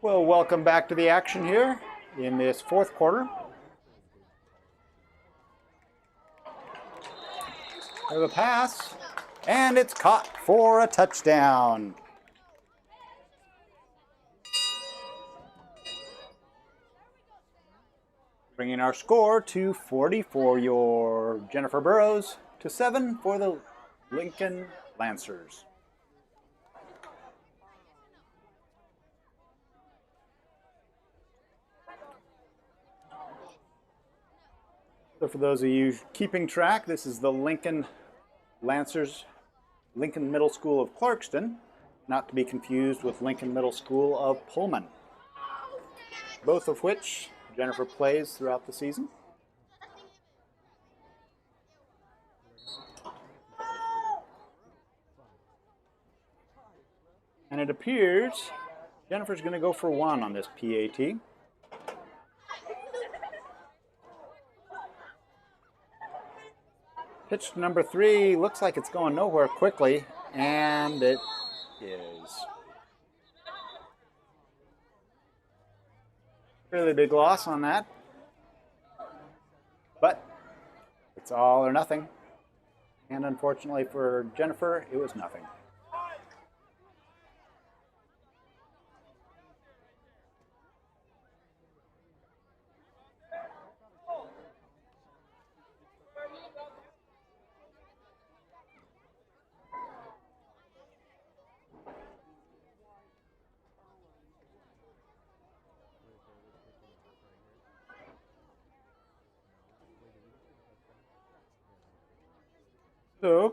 Well, welcome back to the action here in this fourth quarter. There's a pass, and it's caught for a touchdown. Bringing our score to 40 for your Jenifer Burrows to 7 for the Lincoln Lancers. So for those of you keeping track, this is the Lincoln Lancers, Lincoln Middle School of Clarkston, not to be confused with Lincoln Middle School of Pullman, both of which Jenifer plays throughout the season. And it appears Jenifer's going to go for 1 on this PAT. Pitch number 3 looks like it's going nowhere quickly, and it is. Really big loss on that, but it's all or nothing. And unfortunately for Jenifer, it was nothing. So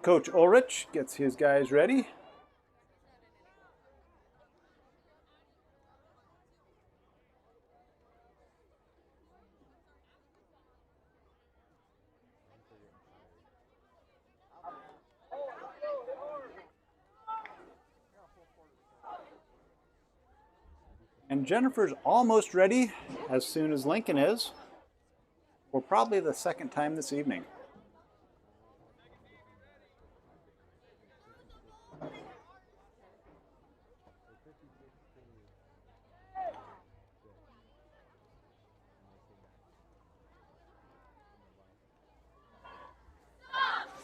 Coach Ulrich gets his guys ready. And Jenifer's almost ready as soon as Lincoln is, for probably the second time this evening.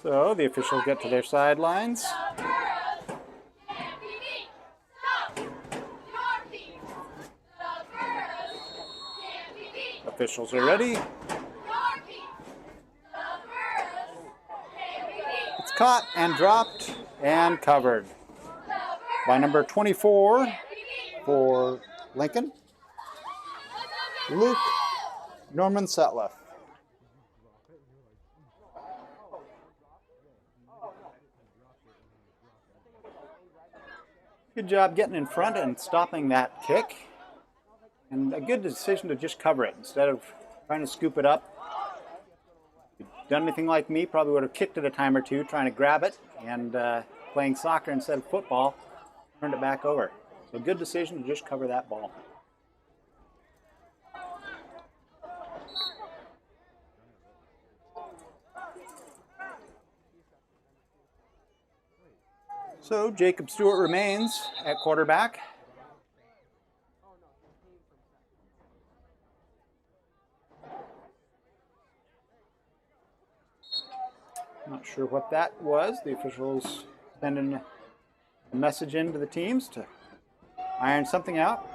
So the officials get to their sidelines. Officials are ready. It's caught and dropped and covered by number 24 for Lincoln, Luke Norman Sutliff. Good job getting in front and stopping that kick. And a good decision to just cover it instead of trying to scoop it up. If you'd done anything like me, probably would have kicked it a time or two trying to grab it, and playing soccer instead of football, turned it back over. So good decision to just cover that ball. So Jacob Stewart remains at quarterback. Not sure what that was. The officials sending a message in to the teams to iron something out.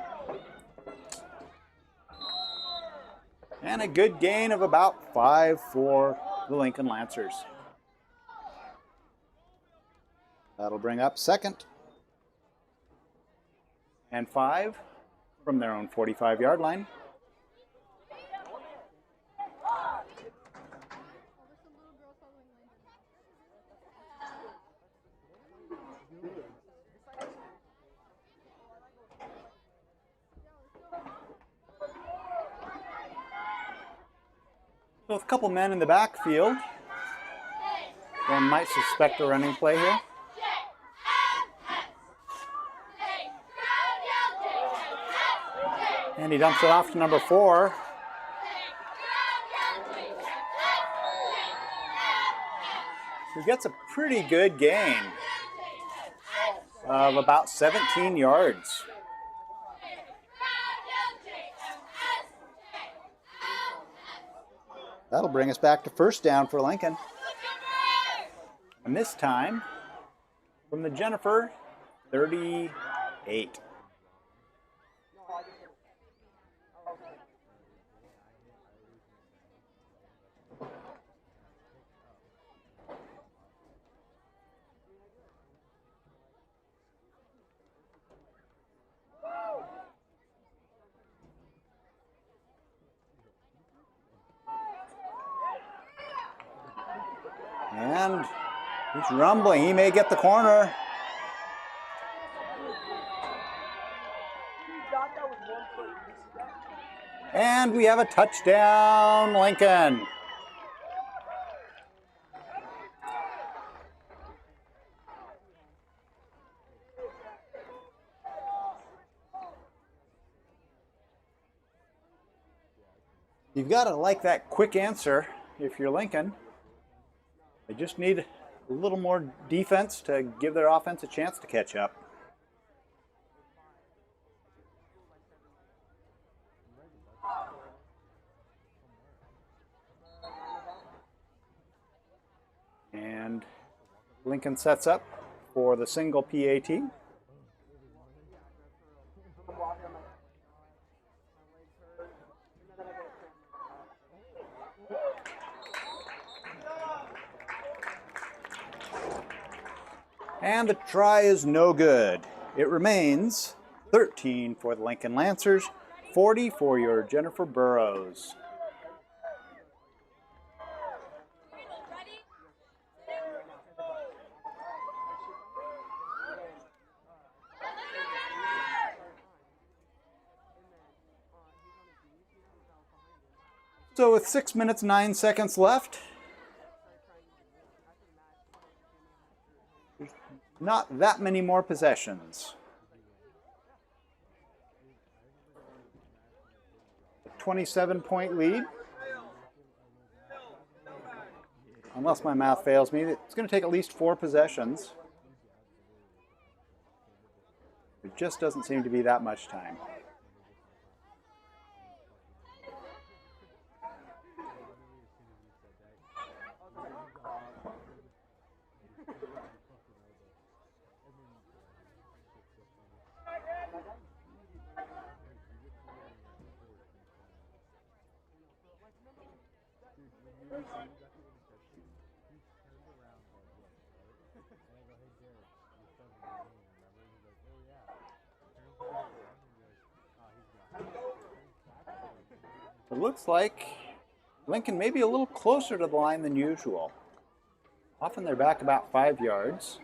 And a good gain of about 5 for the Lincoln Lancers. That'll bring up second and 5 from their own 45-yard line. So with a couple men in the backfield, one might suspect a running play here. And he dumps it off to number 4. He gets a pretty good gain of about 17 yards. That'll bring us back to first down for Lincoln. And this time, from the Jenifer 38. And he's rumbling. He may get the corner. And we have a touchdown, Lincoln. You've got to like that quick answer if you're Lincoln. They just need a little more defense to give their offense a chance to catch up. And Lincoln sets up for the single PAT. And the try is no good. It remains 13 for the Lincoln Lancers, 40 for your Jenifer Burrows. So with 6 minutes, 9 seconds left, there's not that many more possessions. A 27-point lead. Unless my math fails me, it's going to take at least 4 possessions. There just doesn't seem to be that much time. It looks like Lincoln may be a little closer to the line than usual. Often they're back about 5 yards.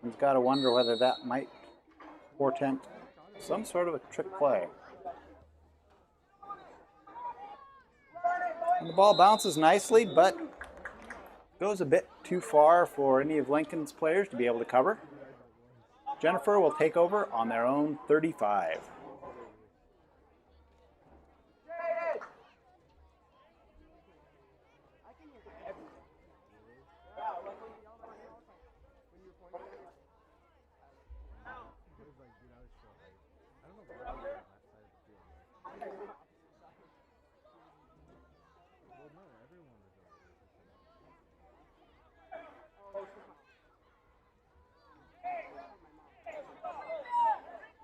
You've got to wonder whether that might portend some sort of a trick play. And the ball bounces nicely, but goes a bit too far for any of Lincoln's players to be able to cover. Jenifer will take over on their own 35.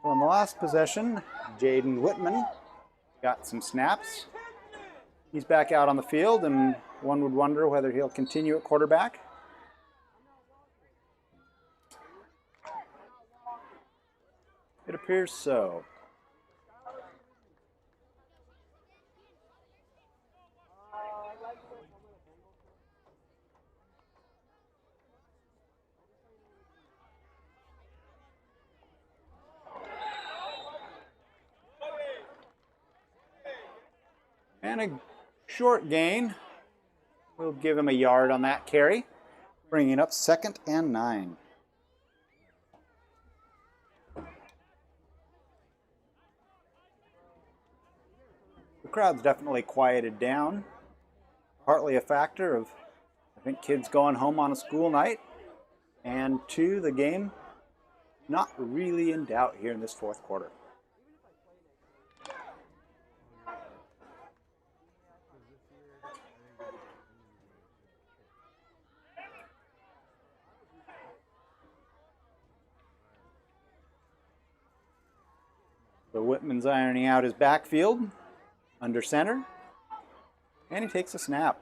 On the last possession, Jaden Whitman got some snaps. He's back out on the field, and one would wonder whether he'll continue at quarterback. It appears so. And a short gain. We'll give him a yard on that carry, bringing up 2nd and 9. The crowd's definitely quieted down. Partly a factor of, I think, kids going home on a school night. And 2, the game not really in doubt here in this 4th quarter. So Whitman's ironing out his backfield under center, and he takes a snap.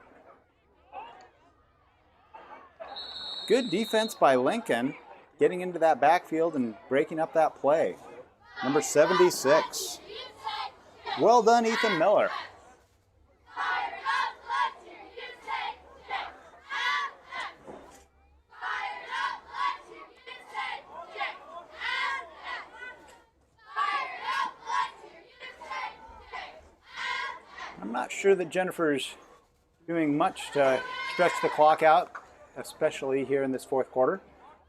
Good defense by Lincoln, getting into that backfield and breaking up that play. Number 76. Well done, Ethan Miller. I'm not sure that Jenifer's doing much to stretch the clock out, especially here in this fourth quarter.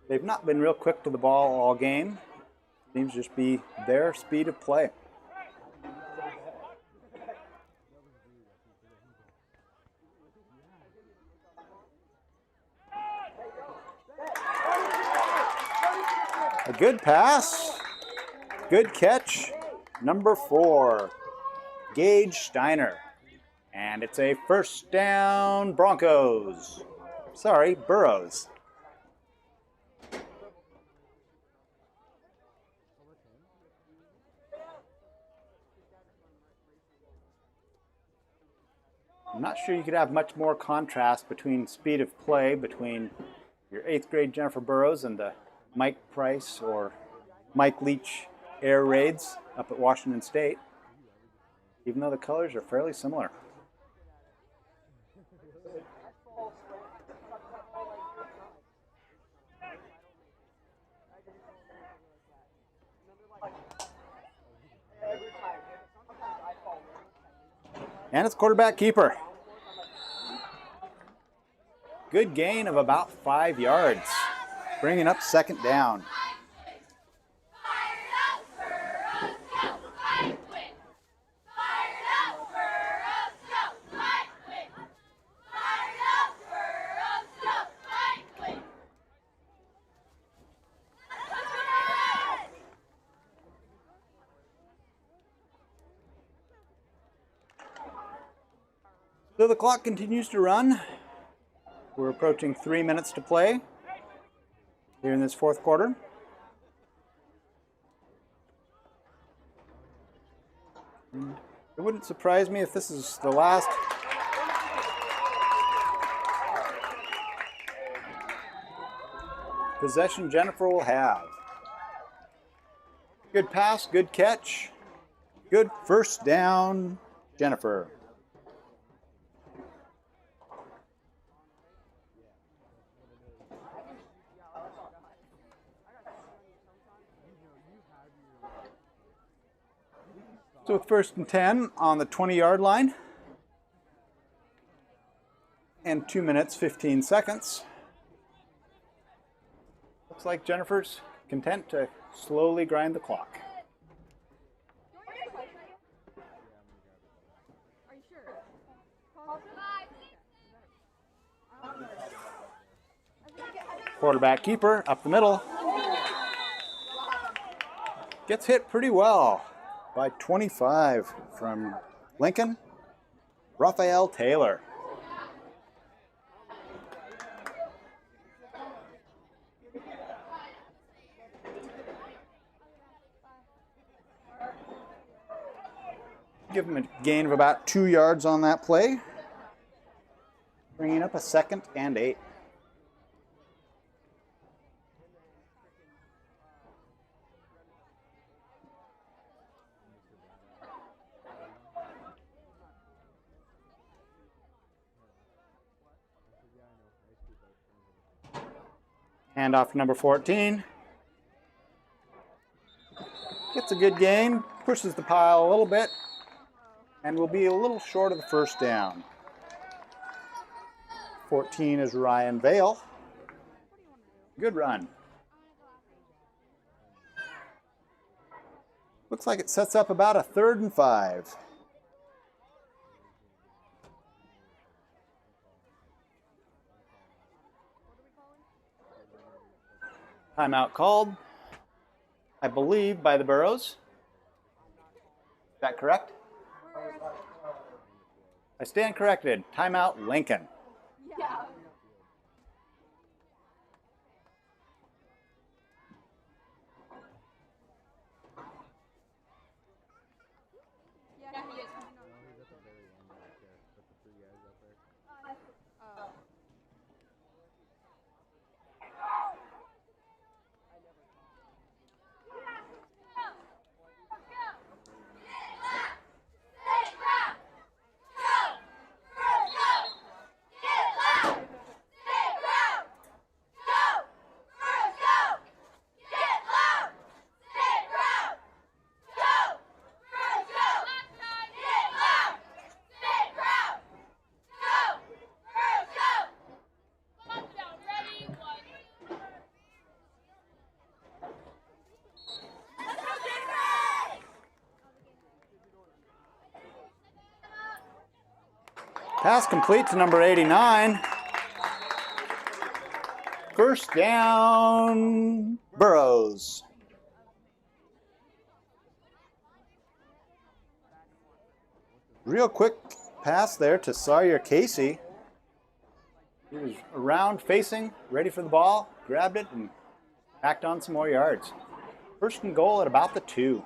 They've not been real quick to the ball all game. Seems to just be their speed of play. A good pass, good catch, number 4, Gage Steiner. And it's a first down, Broncos. Sorry, Burros. I'm not sure you could have much more contrast between speed of play between your 8th grade Jenifer Burros and the Mike Price or Mike Leach air raids up at Washington State, even though the colors are fairly similar. And it's quarterback keeper. Good gain of about 5 yards, bringing up second down. So the clock continues to run. We're approaching 3 minutes to play here in this fourth quarter. It wouldn't surprise me if this is the last possession Jenifer will have. Good pass, good catch, good first down, Jenifer. So with first and 10 on the 20-yard line and 2 minutes, 15 seconds. Looks like Jenifer's content to slowly grind the clock. Quarterback keeper up the middle. Gets hit pretty well by 25 from Lincoln, Raphael Taylor. Give him a gain of about 2 yards on that play, bringing up a 2nd and 8. Hand off to number 14. Gets a good gain, pushes the pile a little bit, and will be a little short of the first down. 14 is Ryan Vale. Good run. Looks like it sets up about a 3rd and 5. Timeout called, I believe, by the Burros. Is that correct? I stand corrected. Timeout, Lincoln. Yeah. Pass complete to number 89. First down, Burrows. Real quick pass there to Sawyer Casey. He was around, facing, ready for the ball, grabbed it, and packed on some more yards. First and goal at about the 2.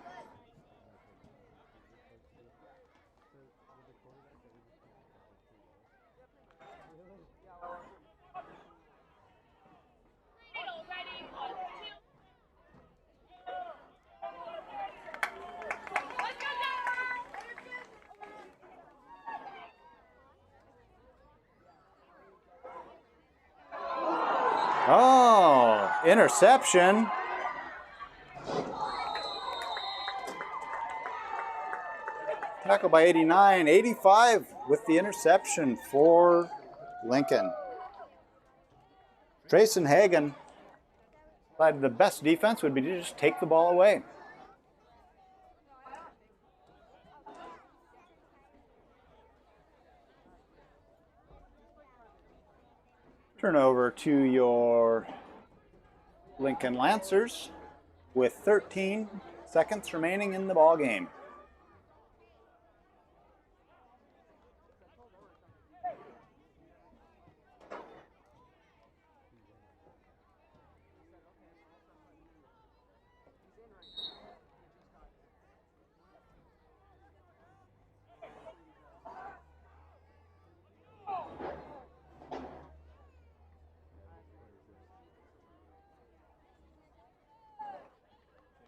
Oh, interception. Tackle by 89, 85 with the interception for Lincoln. Trayson Hagan decided the best defense would be to just take the ball away. Turnover to your Lincoln Lancers with 13 seconds remaining in the ball game.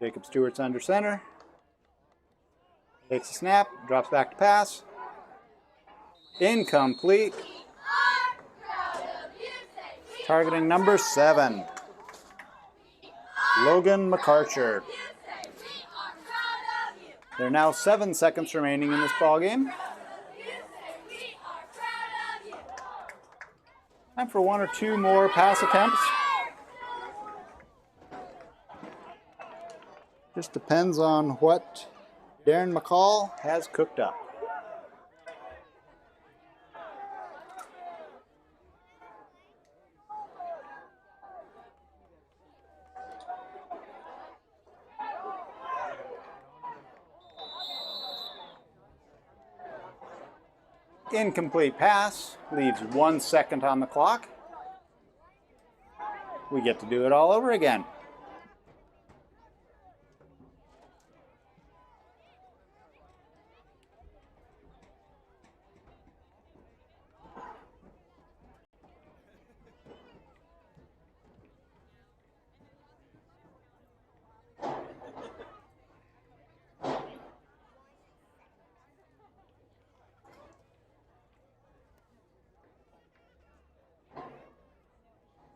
Jacob Stewart's under center. Takes a snap, drops back to pass. Incomplete. Targeting number 7, Logan McArcher. There are now 7 seconds remaining in this ball game. Time for 1 or 2 more pass attempts. Just depends on what Darren McCall has cooked up. Incomplete pass, leaves 1 second on the clock. We get to do it all over again.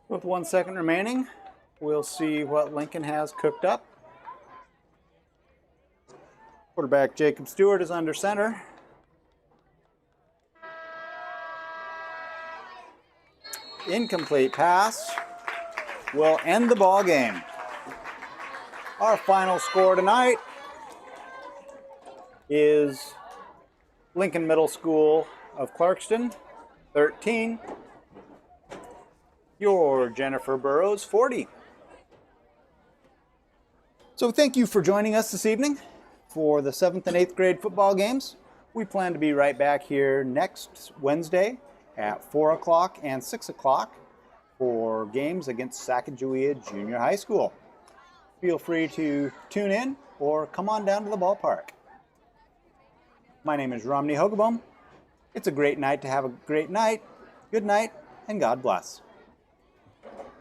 With 1 second remaining, we'll see what Lincoln has cooked up. Quarterback Jacob Stewart is under center. Incomplete pass will end the ball game. Our final score tonight is Lincoln Middle School of Clarkston 13. Your Jenifer Burrows 40. So thank you for joining us this evening for the 7th and 8th grade football games. We plan to be right back here next Wednesday at 4 o'clock and 6 o'clock for games against Sacagawea Junior High School. Feel free to tune in or come on down to the ballpark. My name is Romney Hogeboom. It's a great night to have a great night. Good night and God bless.